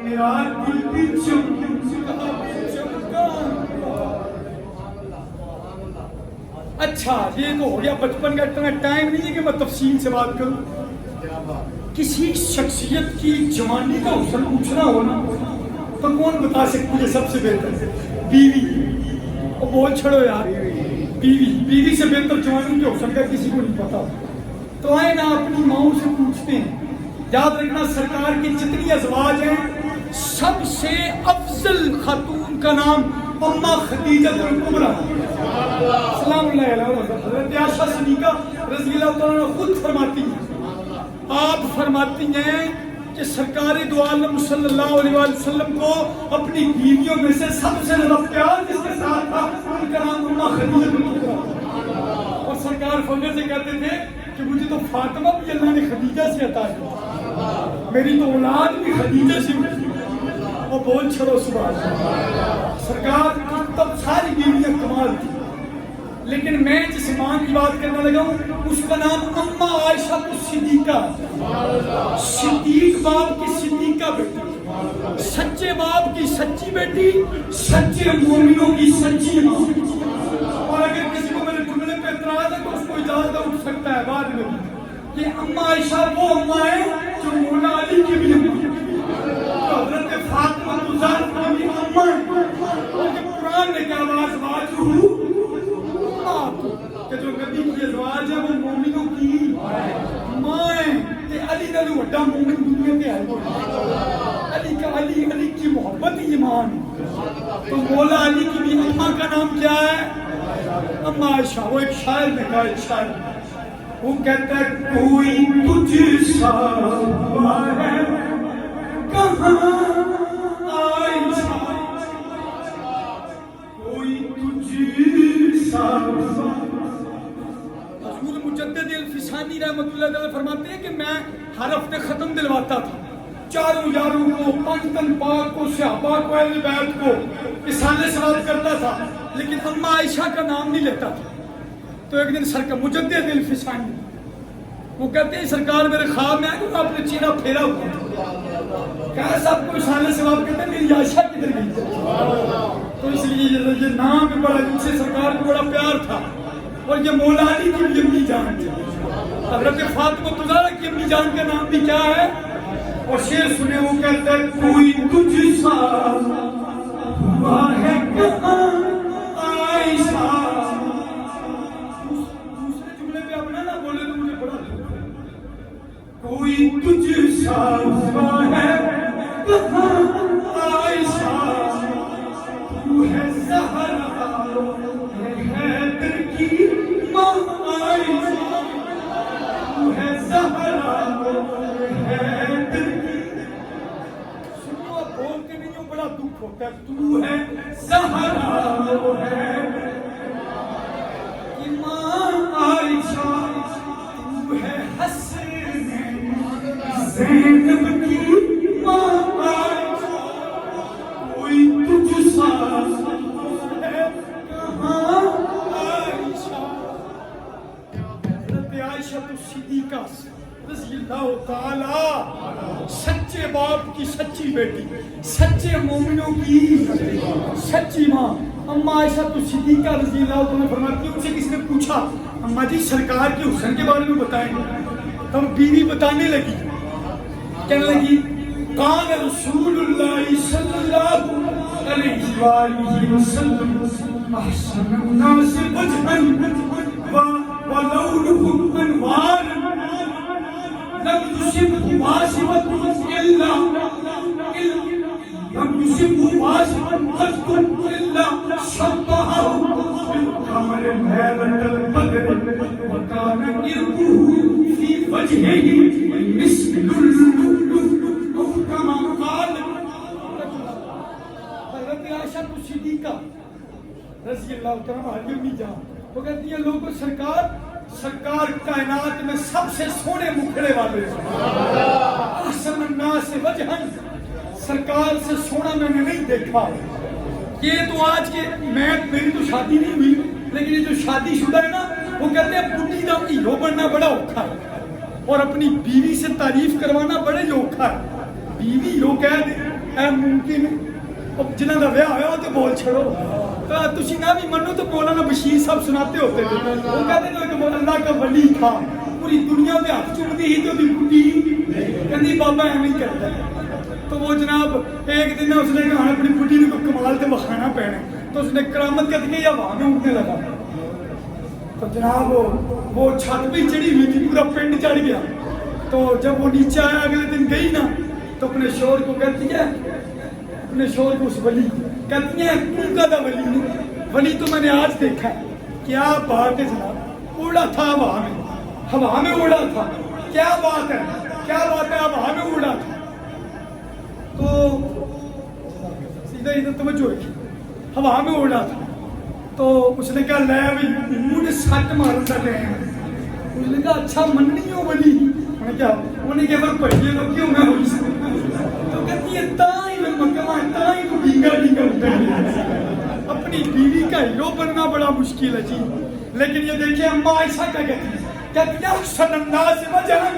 میرا دل بھی چمکا. اچھا یہ تو ہو گیا بچپن کا. اتنا ٹائم نہیں ہے کہ میں تفصیل سے بات کروں. کسی شخصیت کی جوانی کا حسن پوچھنا ہونا تو کون بتا سکتی ہے سب سے بہتر؟ بیوی. اور بول چھڑو یار بیوی سے بہتر جوانی کے حسن کا کسی کو نہیں پتا. تو آئے نا اپنی ماؤں سے پوچھتے ہیں. یاد رکھنا سرکار کی جتنی ازواج ہیں سب سے افضل خاتون کا نام اماں خدیجہ الکبریٰ سلام اللہ علیہ. حضرت عائشہ صدیقہ رضی اللہ تعالیٰ عنہ خود فرماتی ہیں آپ فرماتی ہیں کہ سرکار دو عالم صلی اللہ علیہ وسلم کو اپنی بیویوں میں سے سب سے زیادہ پیار جس کے ساتھ تھا ان کا نام اماں خدیجہ الکبریٰ. اور سرکار فخر سے کہتے تھے کہ مجھے تو فاطمہ بھی اللہ نے خدیجہ سے عطا کی میری تو اولاد بھی خدیجہ سے ہوئی. اور بول چھڑو سبحان اللہ. سرکار کی تب ساری بیویاں کمال تھی لیکن میں جس ماں کی بات کرنے لگا ہوں اس کا نام اماں عائشہ صدیقہ. صدیق باپ کی صدیقہ بیٹی سچے باپ کی سچی بیٹی سچے مومنوں کی سچی ماں. اور اگر کسی کو میرے جملے پہ اعتراض ہے تو اس کو اجازت اٹھ سکتا ہے بعد میں کہ اماں عائشہ وہ اماں ہے جو مولا علی کی بھی اماں حضرت فاطمہ الزہرا کی اماں ہے. اور جب قرآن نے کہا ازواجہ کہ جو نبی کی ازواج ہے وہ مومنوں کی ماں ہے کہ علی نبی وڈا مومن دنیا کے ہے. تو مولا علی کی بھی اماں کا نام کیا ہے؟ اماں عائشہ. وہ ایک شاعر نے کہا, ایک شاعر وہ کہتا ہے کوئی تجھ سا ہے کہاں عائشہ, کوئی تجھ سا. حضور مجدد الفسانی رحمۃ اللہ علیہ فرماتے ہیں کہ میں ہر ہفتے ختم دلواتا تھا چاروں یاروں کو, پنجتن پاک کو, صحابہ کو, اہل بیت کو رسالے ثواب کرتا تھا, لیکن اماں عائشہ کا نام نہیں لیتا تھا. تو ایک دن سرکار مجدد الفسانی وہ کہتے ہیں سرکار میرے خواب میں آئے کہ میں اپنے چینہ پھیرا ہوا تھا, کہا صاحب کو رسالے ثواب کرتے ہیں, میری عائشہ کدھر گئی؟ تو اس لیے یہ نام بھی بڑا, ان سے سرکار کو بڑا پیار تھا. اور یہ مولا علی کی بھی امی جان تھی. حضرت فاطمہ زہرا کی امی جان کا نام بھی کیا ہے؟ اور شعر سنے, وہ کہتا ہے کوئی تجھ سا ہوا ہے کہاں عائشہ. دوسرے جملے پہ اپنا نہ بولے تو مجھے بڑا دکھ ہے. کوئی تجھ سا ہوا ہے کہاں عائشہ, تو ہے زہرا ہے حیدر کی ماں عائشہ, تو ہے زہرا حیدر کی. سنو آپ بولتے نہیں ہو, بڑا دکھ ہوتا ہے. تو ہے زہرا کی ماں عائشہ, تو ہے حسن زینب کی ماں عائشہ, کوئی تجھ سا ہے کہاں عائشہ. حضرت عائشہ صدیقہ رضی اللہ تعالی, سچے باپ کی سچی بیٹی, سچے مومنوں کی سچی ماں اماں عائشہ صدیقہ رضی اللہ تعالی فرماتی ہیں, ان سے کس نے پوچھا اماں جی سرکار کے حسن کے بارے میں بتائیں گے؟ تب بیوی بتانے لگی, کہنے لگی قال رسول اللہ صلی اللہ علیہ وآلہ وسلم احسن الناس وجها ولونه انوار لم يصبه واسبة الا لم يصبه واسبة الا شبهه بالقمر ليلة البدر وكان قربه في وجهه مثل اللؤلؤ كما قال. حضرت عائشہ صدیقہ رضی اللہ تعالیٰ عنہ جان وہ کہتی ہیں لوگوں سرکار کائنات میں سب سے سونے مکھڑے والے ہیں. احسن الناس وجہا, سرکار سے سونا میں نے نہیں دیکھا. یہ تو آج کے میری تو شادی نہیں ہوئی, لیکن یہ جو شادی شدہ ہے نا وہ کہتے ہیں بڈھی کا ہیرو بننا بڑا اوکھا ہے اور اپنی بیوی سے تعریف کروانا بڑا ہی اوکھا ہے. بیوی ہیرو کہہ دے اے ممکن جنہاں دا ویاہ ہویا تو بول چھڑو, تسی نہ بھی منو تو مولانا بشیر صاحب سناتے ہوتے تھے. وہ کہتے ہیں کہ اللہ کا ولی تھا, پوری دنیا میں ہاتھ چومتی ہی تو بڈھی کہندی بابا ایویں ہی کرتا ہے. تو وہ جناب ایک دن اس نے کہا اپنی بڈھی کو کمال تے بخانا پینا, تو اس نے کرامت کر کے یا ہوا میں اٹھنے لگا. تو جناب وہ چھت پہ چڑھی ہوئی تھی, پورا پنڈ چڑھ گیا. تو جب وہ نیچے آیا اگلے دن گئی نا تو اپنے شوہر کو کہتی ہے, اپنے شوہر کو اس ولی کہتی ہیں ان کا دا ولی تو میں نے آج دیکھا ہے. کیا بات ہے جناب, اڑا تھا ہوا میں اڑا تھا. کیا بات ہے ہوا میں اڑا تھا. تو سیدھا ادھر توجہ رکھی, ہوا میں اڑا تھا. تو اس نے کہا لے بھی منہ سٹ مارن دا لے. اس نے کہا اچھا مننی ہو ولی. انہیں کیا پر پڑھیے لوگ کیوں میں ہوئی سکتا. تو کہتی ہے تائی میں مکمہ تائی تو ڈینگا اٹھا لیا. اپنی بیوی کا ہیرو بننا بڑا مشکل ہے جی. لیکن یہ دیکھیں اماں عائشہ کیا کہتی ہے, کہتی ہے احسن الناس وجہا,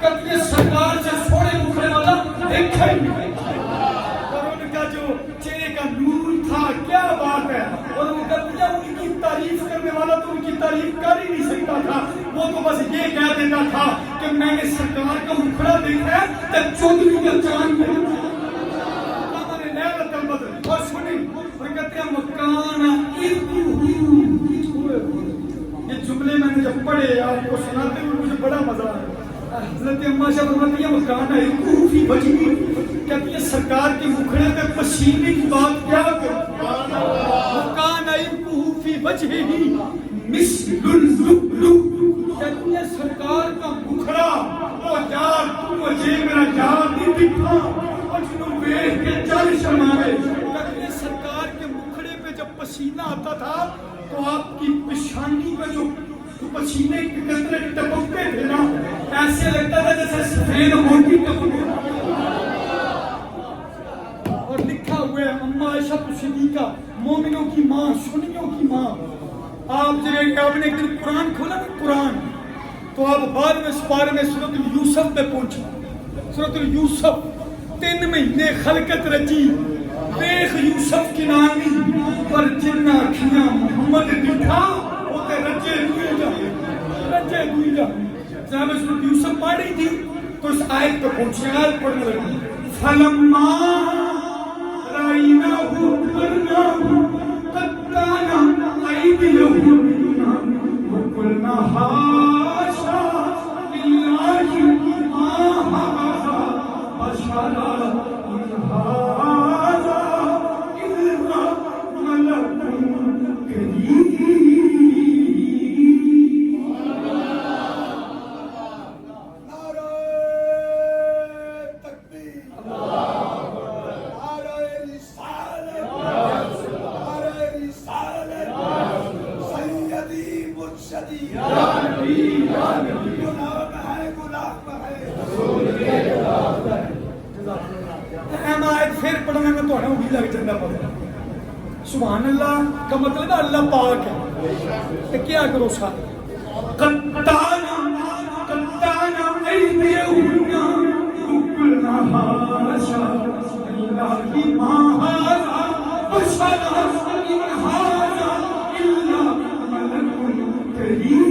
کہتی ہے سرکار سے سونے مکھڑے والا دیکھا ہی نہیں. اور ان کا جو چہرے کا نور تھا کیا بات ہے. اور وہ کہتی ہے ان کی تعریف کرنے والا تو ان کی تعریف کر ہی نہیں سکتا تھا. وہ تو بس یہ کہہ دیتا تھا کہ میں نے سرکار کا مکھڑا دیکھا ہے جب چودھری کا چاند میں اور سنیں اور کہتے ہیں مکانا. یہ جملے میں نے جب پڑھے آپ کو سناتے ہوئے مجھے بڑا مزہ آیا. حضرت اماں عائشہ فرماتی ہیں مکانا فی وجہی, کہتی ہے سرکار کے مکھڑے پہ پسینے کی بات کیا کرو، وکان عیبہ فی وجہہ مثل اللؤلؤ، کہتی ہے سرکار کا مکھڑا، وہ یار تو مجھے میرا یار نہیں دکھا، اور جنہوں ویکھ کے چل شرماوے، کہتی ہے سرکار کے مکھڑے پہ جب پسینہ آتا تھا تو آپ کی پیشانی پہ جو پسینے کے قطرے ٹپکتے تھے نا، ایسے لگتا تھا جیسے سفید موتی ٹپکتے، اور لکھا ہوا ہے اماں عائشہ صدیقہ مومنوں کی ماں، سنیوں کی ماں۔ آپ جب آپ نے ایک دن قرآن کھولا نا قرآن، تو آپ بعد میں سپارے میں سورۃ یوسف پہ پہنچے، سورۃ یوسف 3 مہینے خلقت رچی، دیکھ یوسف کی نامی پر جنہ کھیاں محمد دکھا، وہ تے رجے دوئی جائے، رجے دوئی جائے۔ جب سورۃ یوسف پڑھ رہی تھی تو اس آیت پہ پہنچے، آیت پڑھنے لگی فلما رأيناه أكبرناه قطعنا أيديهن وقلنا حاشا لله ما هذا بشرا إن هذا إلا ملك كريم۔ پھر پڑھنا میں تو بھی لگ جاتا پڑھنا۔ سبحان اللہ کا مطلب ہے اللہ پاک ہے، تو کیا کرو سارے قطعنا ایدیہن وقلنا حاشا للہ ما ھذا بشرا إن هذا إلا ملك كريم۔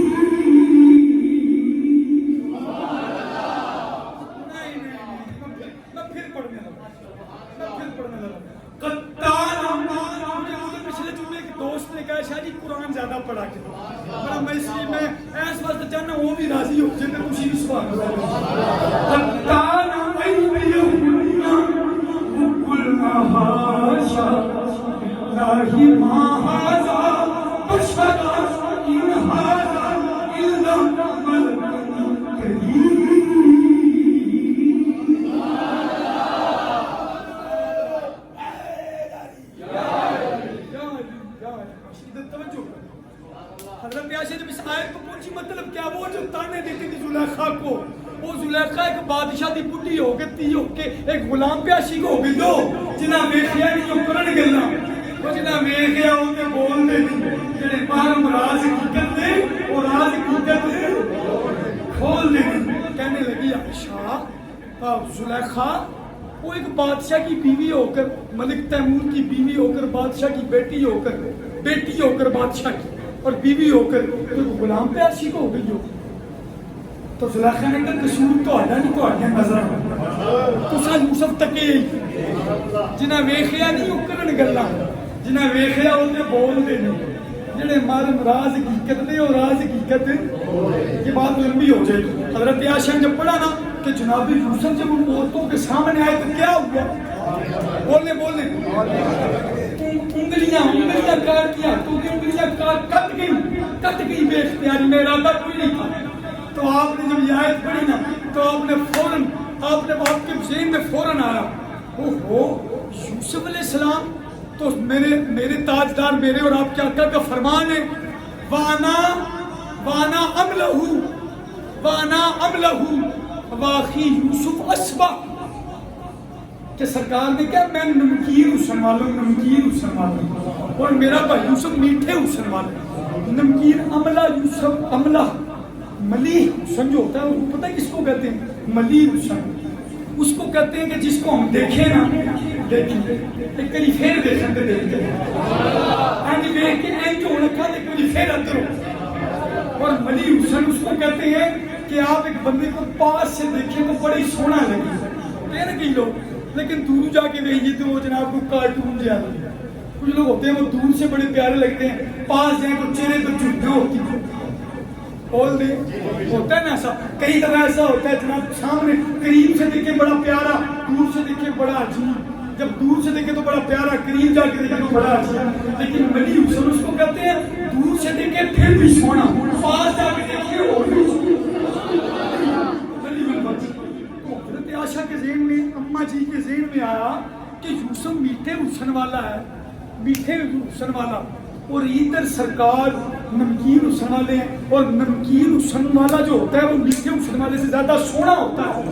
قرآن زیادہ پڑھا کے بڑا میں اس لیے میں ایس واسطے چاہنا وہ بھی راضی ہو جن میں خوشی بھی سبحان اللہ۔ قطعنا أيديهن وقلنا حاشا لله ما هذا بشرا إن هذا إلا ملك كريم۔ حضرت عائشہ جب اس آیت کو پوچھی مطلب کیا، وہ جو تانے دیتی تھی زلیخا کو، وہ زلیخا ایک بادشاہ دی بڈھی ہو گئی تھی، ہو کے ایک غلام پیاشی کو ہو گئی دو جنہ ویکھیا نہیں جو کرن گلا، وہ جنہ ویکھیا وہ تے بول دے جڑے باہر راز حقیقت دے وہ راز حقیقت کھول دے۔ کہنے لگی عائشہ زلیخا وہ ایک بادشاہ کی بیوی ہو کر، ملک تیمور کی بیوی ہو کر، بادشاہ کی بیٹی ہو کر بادشاہ کی اور بیوی ہو کر تو غلام پہ عاشق ہو گئی ہو، تو زلیخا نے کہا قصور تو آڈا نہیں، تو آڈا نظر تو سا یوسف تکے جنہ ویخیا نہیں وہ کرن گلا، جنہ ویخیا ہوتے بول دے نہیں، جنہیں مارم راز حقیقت دے اور راز حقیقت یہ بات لمبی ہو جائے۔ حضرت عائشہ نے جب پڑھا نا کہ جناب یوسف جب ان عورتوں کے سامنے آئے تو کیا ہوا، بولنے انگلیاں کاٹ دیا، تو انگلیاں کٹ گئی بے اختیاری، میرا ارادہ کوئی نہیں تھا۔ تو آپ نے جب یہ آیت پڑھی نا تو آپ نے فوراً آپ کے ذہن میں فوراً آیا اوہو یوسف علیہ السلام تو میرے تاجدار، میرے اور آپ کے آقا کا فرمان ہے وانا املہ واخی یوسف اسبا، کہ سرکار نے کہا میں نمکین حسن والوں اور میرا بھائی یوسف میٹھے حسن والے، نمکین املہ یوسف املہ ملیح حسن جو ہوتا ہے وہ پتہ کس کو کہتے ہیں، ملیح حسن اس کو کہتے ہیں کہ جس کو ہم دیکھیں نا دیکھیں ایک کلی پھر دیکھیں تو دیکھتے ہیں آنجی دیکھ کے این جو ہونا کھا دیکھ کلی پھر اندر ہو، اور ملیح حسن اس کو کہتے ہیں کہ آپ ایک بندے کو پاس سے دیکھیں تو بڑی سونا لگے کہنے کئی لوگ، لیکن دور جا کے دیکھیے تو وہ جناب کو کارٹون زیادہ ہے، کچھ لوگ ہوتے ہیں وہ دور سے بڑے پیارے لگتے ہیں، پاس جائیں تو چہرے تو جھٹے ہوتی ہیں، بول دے ہوتا ہے نا ایسا، کئی دفعہ ایسا ہوتا ہے جناب سامنے قریب سے دیکھے بڑا پیارا، دور سے دیکھے بڑا عجیب، جب دور سے دیکھے تو بڑا پیارا، قریب جا کے دیکھے تو بڑا اچھا، لیکن ملی حسن اس کو کہتے ہیں دور سے دیکھے پھر بھی سونا، پاس جا کے دیکھیے اور بھی حضرت عائشہ کے ذہن میں، اماں جی کے ذہن میں آیا کہ یوسف میٹھے حسن والا ہے، میٹھے حسن والا، اور ادھر سرکار نمکین حسن والے ہیں، اور نمکین حسن والا جو ہوتا ہے وہ میٹھے حسن والے سے زیادہ سونا ہوتا ہے،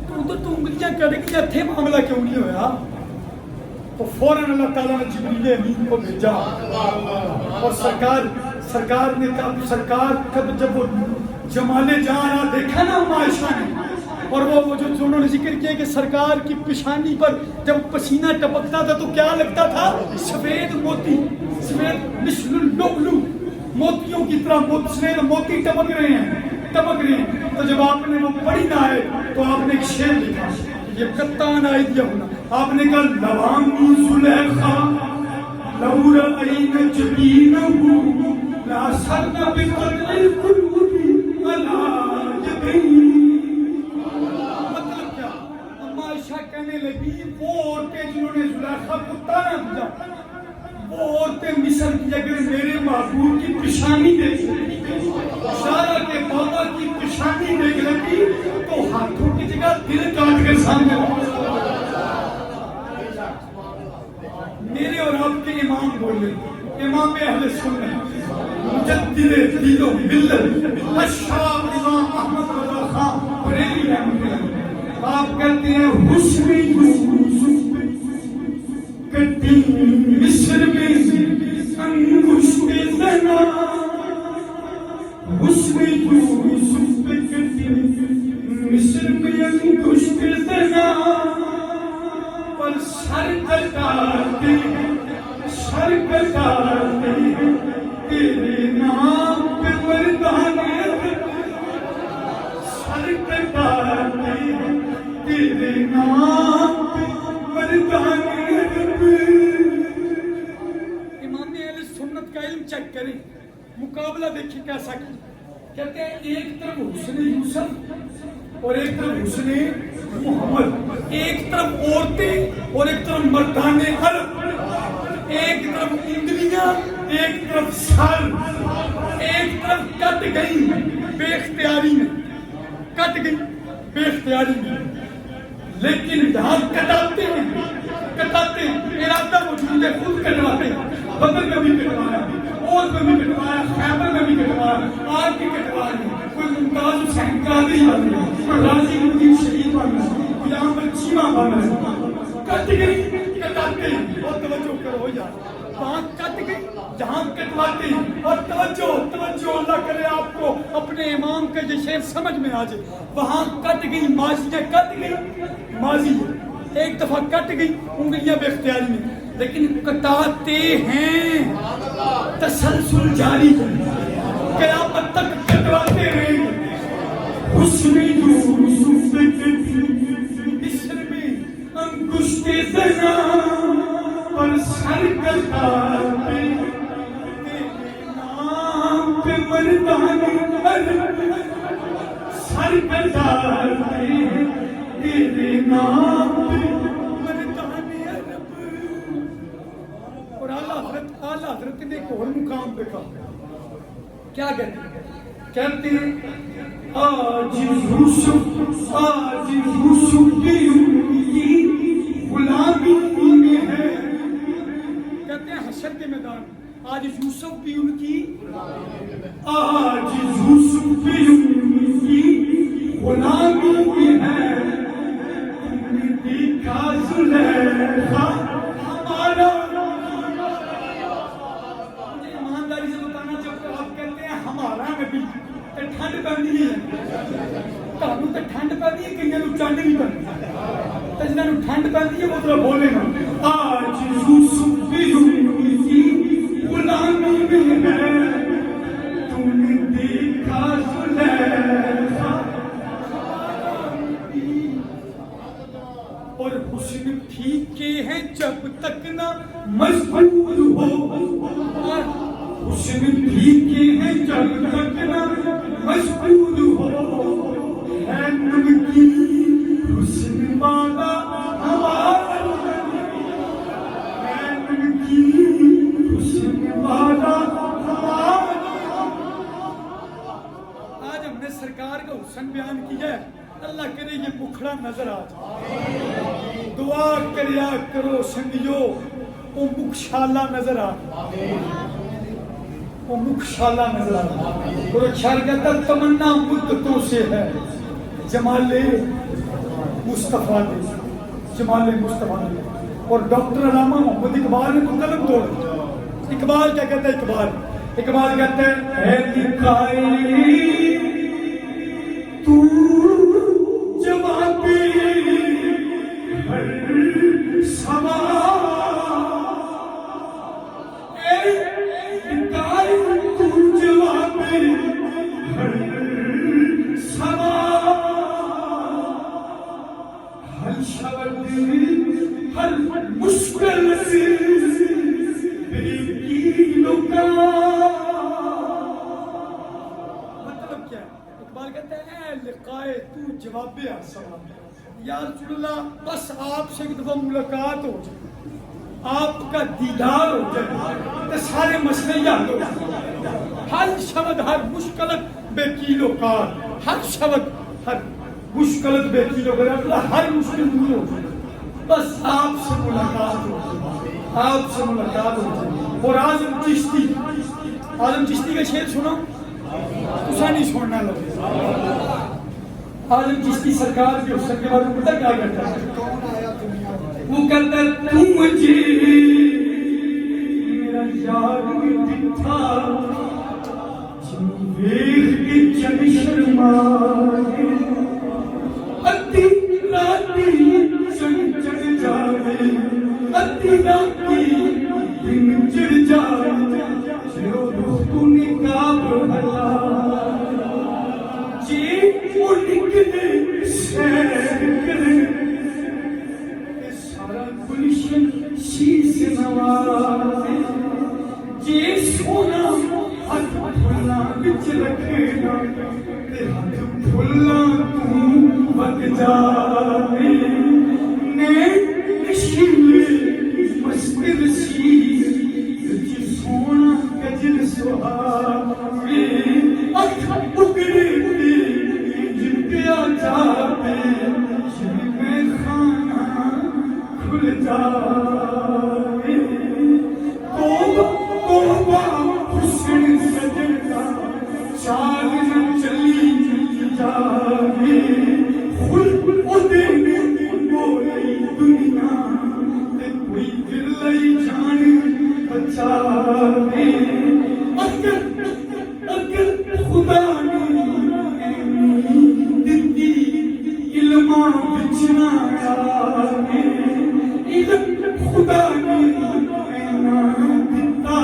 تو ادھر تو انگلیاں کہہ رہے کہ یہ تھے معاملہ کیوں نہیں ہوا؟ تو فوراً اللہ تعالیٰ نے جبریل امین کو بھیجا، اور سرکار نے کہا، سرکار جب وہ جمال جہاں دیکھا نا عائشہ نے، اور وہ جو انہوں نے ذکر کیا کہ سرکار کی پیشانی پر جب پسینہ ٹپکتا تھا تو کیا لگتا تھا؟ سفید موتی، سفید مثل اللؤلؤ، موتیوں کی طرح سفید موتی ٹپک رہے ہیں۔ تو جب آپ نے وہ پڑھی نہ آئے تو آپ نے ایک شعر لکھا، یہ قطان آئیدیہ ہونا، آپ نے کہا لوامی زلیخا لو رأین جبینہ لا سرن بقطع القلوب علی یدین۔ کہنے لگی وہ عورتیں جنہوں نے زلیخا کو تانا دیا، وہ عورتیں مصر کی اگر میرے محبوب کی پیشانی دیکھ لگی، سارا کے بابا کی پیشانی دیکھ لگی تو ہاتھوں کی جگہ دل کاٹ کر سامنے میرے اور آپ کے امام بولے، امام اہل سنت مجدد دین و ملت اشرف امام احمد رضا خان بریلوی رحمۃ اللہ، آپ کہتے ہیں حسن یوسف کٹی مصر میں انگشت زنا، حسن یوسف کٹی مصر میں انگشت زنا، پر سر کٹاتے تیرے نام پہ مردانے، سر کٹاتے تیرے نام پہ مردانے رب۔ امام اہل سنت کا علم چیک کریں، مقابلہ دیکھیں کیسا کیا، کہتے ہیں ایک طرف حسن یوسف اور ایک طرف حسن محمد، ایک طرف عورتیں اور ایک طرف مردانے عرب، ایک طرف انگلیاں ایک طرف سر، ایک طرف کٹ گئی بے اختیاری میں، کٹ گئی بے اختیاری میں، لیکن جہاں کٹاتے ہیں ارادہ موجود ہے، خود کٹواتے ہیں، بدن میں بھی کٹوایا، اوز میں بھی کٹوایا، خیبر میں بھی کٹوایا، آج بھی کٹوا رہے ہیں، کوئی ممتاز حسین قادری بن رہا ہے، کوئی غازی مدین شہید بن رہا ہے، کوئی یہاں پر چیمہ بن رہا ہے، کٹ گئی کٹاتے ہیں، اور توجہ کرو یار، وہاں کٹ گئی جہاں کٹواتے ہیں، اور توجہ اللہ کرے آپ کو اپنے امام کا یہ شعر سمجھ میں آ جائے، وہاں کٹ گئی ماضی کٹ گئی، ماضی ایک دفعہ کٹ گئی انگلیاں بے اختیاری میں، لیکن کٹاتے ہیں، تسلسل جاری ہے، قیامت تک کٹواتے رہیں گے۔ حسن یوسف مصر میں انگشت زنا، پر سر کٹاتے تیرے نام پہ مردانے عرب، سر کٹاتے تیرے نام پہ مردانے عرب۔ اور اعلیٰ حضرت نے ایک اور مقام پہ کہا، کیا کہتے ہیں آج یوسف کی غلامی میں ہے، کہتے ہیں حشر کے میدان آج یوسف بھی ان کی، آج یوسف بھی ان کی غلامی میں ہے، تم نے دیکھا زلیخا ہمارا، ایمانداری سے بتانا چاہتے آپ کہتے ہیں ہمارا نبی، ٹھنڈ پہنی ہے، تمہیں تو ٹھنڈ پہنی ہے، کہیں تو چانڈ نہیں پہنی، تو جنہوں ٹھنڈ پہنی ہے وہ تو بولے نا، آج یوسف بھی ان کی غلامی میں ہے، تم نے دیکھا زلیخا اور حسن پھیکے ہیں جب تک نہ مجبور ہو، حسن پھیکے ہیں جب تک نہ مجبور ہو، ہے نمکین حسن والا ہمارا حسن بیان کیا ہے، اللہ کرے یہ مکھڑا نظر آ جائے، دعا کریا کرو سنگیو وہ مکشالہ نظر آ جائے، وہ مکشالہ نظر آ جائے۔ اور خیال کہتا تمنا مدتوں سے ہے جمال مصطفیٰ دے، جمال مصطفیٰ دے۔ اور ڈاکٹر علامہ محمد اقبال نے تو قلم توڑ دیا۔ اقبال کیا کہتا ہے؟ اقبال کہتا ہے اے لکھائی تو جوابی ہر سوال، اے لکھائی تو جوابی ہر سوال، ہر شبد ہر مشکل سے مطلب کیا ہے؟ اقبال کہتا ہے اے لقائے تو جواب سوال، یا رسول اللہ بس آپ سے ایک دفعہ ملاقات ہو جائے، آپ کا دیدار ہو جائے تو سارے مسئلے حل ہو جائے۔ ہر شبد ہر مشکلت بے کیلو کار، ہر شبد ہر مشکلت بے کیلو کار، اللہ ہر مشکل دور ہو جائے، بس آپ سے ملاقات ہو جائے، آپ سے ملاقات ہو جائے۔ اور اعظم چشتی کا شعر سنو، تسا نہیں سننا لگے۔ اعظم چشتی سرکار کے حسن کے بارے میں پتہ کیا کہتا ہے؟ وہ کہتا ہے تو مجھے میرا یار دکھا ویخ کے چل شرمائے، ادھی راتی چن چڑھ جائے، ادھی راتی دن چڑھ جائے، جو روح تو نکاب حلا جی وہ نکلے سیر کرے، سارا گلشن شیش نوازے، جی سونا ہاتھ پھولا بچ رکھے گا، ہاتھ پھولا تو بک جائے، مستر سی سونا کجل سہاوے، اکھ اگڑے جن پیا جاوے، جن میں خانہ کھل جاوے، توبہ حسن سجدہ چال نہ چلی جاوے، خلق ادھے بولی دنیا کوئی دل لئی جان بچاوے، اگر خدا نے دتی علماں بچنا آوے، علم خدا نے دتا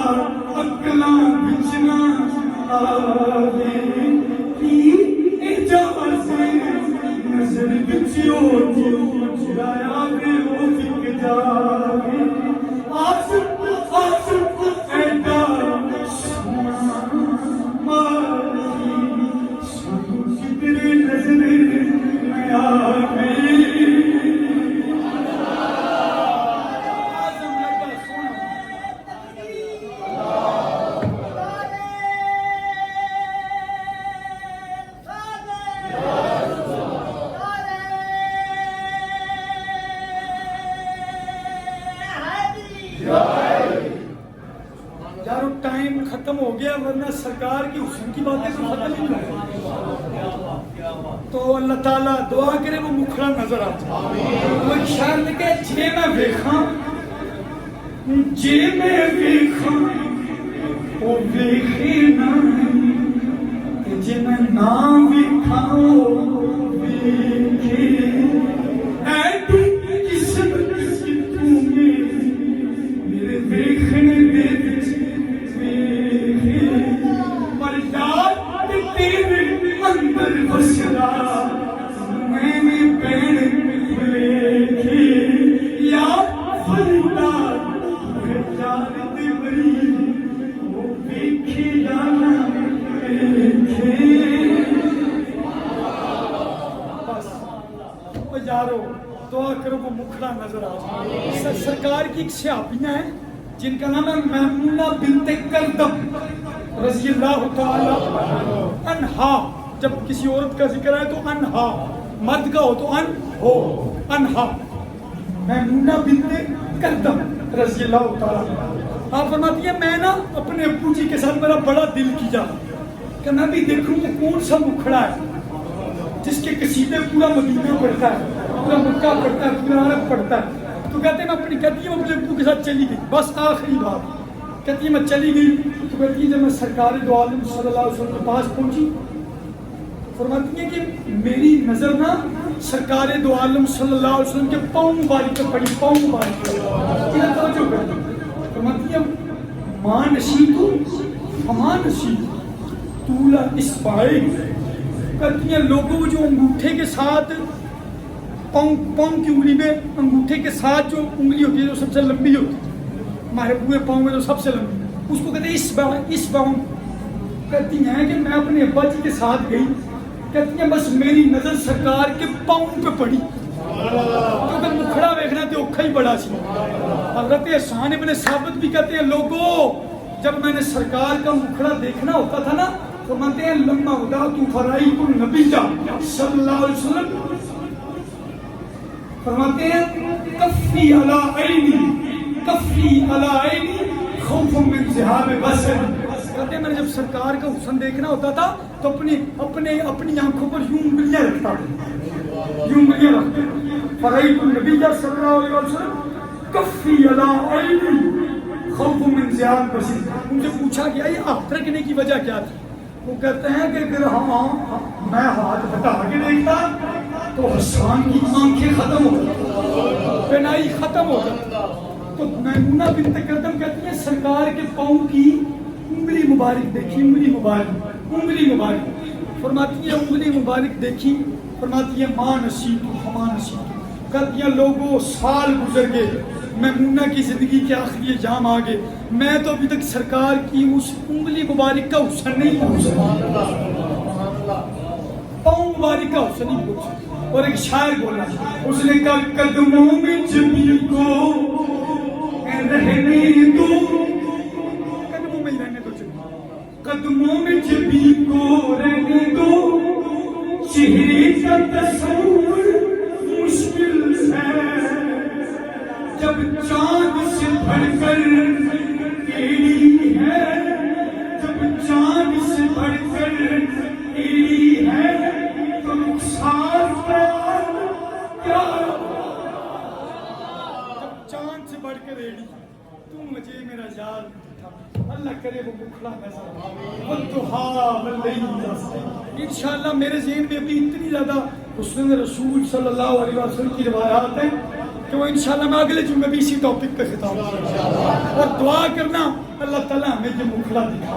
عقلاں بچنا آوے، کی اجازت نظر بچیو جلایا وے وہ فک جاوے، یارو ٹائم ختم ہو گیا، ورنہ سرکار کی حسن کی باتیں تو ختم نہیں ہوئی، تو اللہ تعالیٰ دعا کرے وہ مکھڑا نظر آتا ہے۔ وہ ایک شاعر نے کہا جے میں ویکھاں جے میں ویکھاں وہ ویکھے نہ، جے میں نہ ویکھاں وہ ویکھے، ایڈی قسمت کی تو میرے ویکھنے دے اندر بسرا میں نے پین ویکھی، یا فریدار جان دی بری وہ ویکھی جانا ویکھی۔ بس وہ یارو دعا کرو وہ مکھڑا نظر آ جائے۔ سرکار کی ایک صحابیہ ہے جن کا نام ہے میمونہ بنت کلثوم رضی اللہ تعالی عنہا، جب کسی عورت کا ذکر ہے تو انہا، مرد کا ہو تو ان ہو، انہا میمونہ بنت کلثوم رضی اللہ تعالیٰ عنہا۔ آپ فرماتی ہیں میں نا اپنے ابو جی کے ساتھ میرا بڑا دل کیا کہ میں بھی دیکھوں کہ کون سا مکھڑا ہے جس کے قصیدے پورا مدینہ پڑھتا ہے، پورا مکہ پڑھتا ہے، پورا عرب پڑھتا ہے۔ تو کہتے ہیں میں کہتی ہوں اپنے ابو کے ساتھ چلی گئی، بس آخری بات کہتی ہے میں چلی گئی تو کہتی ہے جب میں سرکار دو عالم صلی اللہ علیہ وسلم کے پاس پہنچی، فرماتی ہیں کہ میری نظر نا سرکار دو عالم صلی اللہ علیہ وسلم کے پاؤں مبارک پر پڑی، پاؤں مبارک پر توجہ کرتی، فرماتی ہے ماں نشیتو ہما نشیتو طول اصبعی، کہتی ہیں لوگوں جو انگوٹھے کے ساتھ پاؤں کی انگلی میں انگوٹھے کے ساتھ جو انگلی ہوتی ہے جو سب سے لمبی ہوتی ہے ہمارے پورے پاؤں میں جو سب سے لمبی، اس کو کہتے ہیں اصبع۔ کہتی ہیں کہ میں اپنے ابا جی کے ساتھ گئی، کہتی ہیں بس میری نظر سرکار کے پاؤں پہ پڑی، کیونکہ مکھڑا دیکھنا تو اوکھا ہی بڑا سی۔ حضرت احسان ابن ثابت بھی کہتے ہیں لوگوں جب میں نے سرکار کا مکھڑا دیکھنا ہوتا تھا نا تو مانتے ہیں لما ودعت فرائیت النبی صلی اللہ علیہ وسلم، فرماتے ہیں کفی علی عینی، کفی علی عینی خوف من ذہاب بصر، کہتے ہیں میں نے جب سرکار کا حسن دیکھنا ہوتا تھا تو اپنی آنکھوں پر یوں انگلیاں رکھتا تھا، یوں انگلیاں رکھتا تھا۔ فرائیت النبی صلی اللہ علیہ وسلم کفی علی عینی خوف من ذہاب بصر۔ ان سے پوچھا گیا یہ ہاتھ رکھنے کی وجہ کیا تھی؟ وہ کہتے ہیں کہ پھر میں ہاتھ ہٹا کے دیکھتا تو حسان کی آنکھیں ختم ہو گئی، بینائی ختم ہو گئی۔ تو میمونہ بنت کلثوم کہتی ہیں سرکار کے پاؤں کی انگلی مبارک دیکھی، انگلی مبارک فرماتی ہے انگلی مبارک دیکھی، فرماتی ہے ماں نصیب ہما نصیب، کہتی ہیں لوگوں سال گزر گئے، میمونہ کی زندگی کے آخری ایام آ گئے، میں تو ابھی تک سرکار کی اس انگلی مبارک کا حسن نہیں پہنچ سکا، پاؤں مبارک کا حسن نہیں پہنچ سکا۔ اور ایک شاعر بولا اس نے کہا قدموں میں جبی کو رہنے دو، قدموں میں رہنے دو، قدموں میں جبی کو رہنے دو، چہرے کا تصور مشکل ہے، جب چاند سے بڑھ کر ایڑی ہے، جب چاند سے بڑھ کر ایڑی ہے تو نقصان کیا، جب چاند سے بڑھ کر ایڑی تو مجھے میرا یار تھا، اللہ کرے وہ مکھڑا نظر والضحیٰ واللیل اذا سجی۔ انشاءاللہ میرے ذہن میں ابھی اتنی زیادہ حسن رسول صلی اللہ علیہ وسلم کی روایات ہیں کہ وہ انشاءاللہ میں اگلے جمعے بھی اسی ٹاپک پہ خطاب کروں، اور دعا کرنا اللہ تعالیٰ ہمیں یہ مکھڑا دکھا۔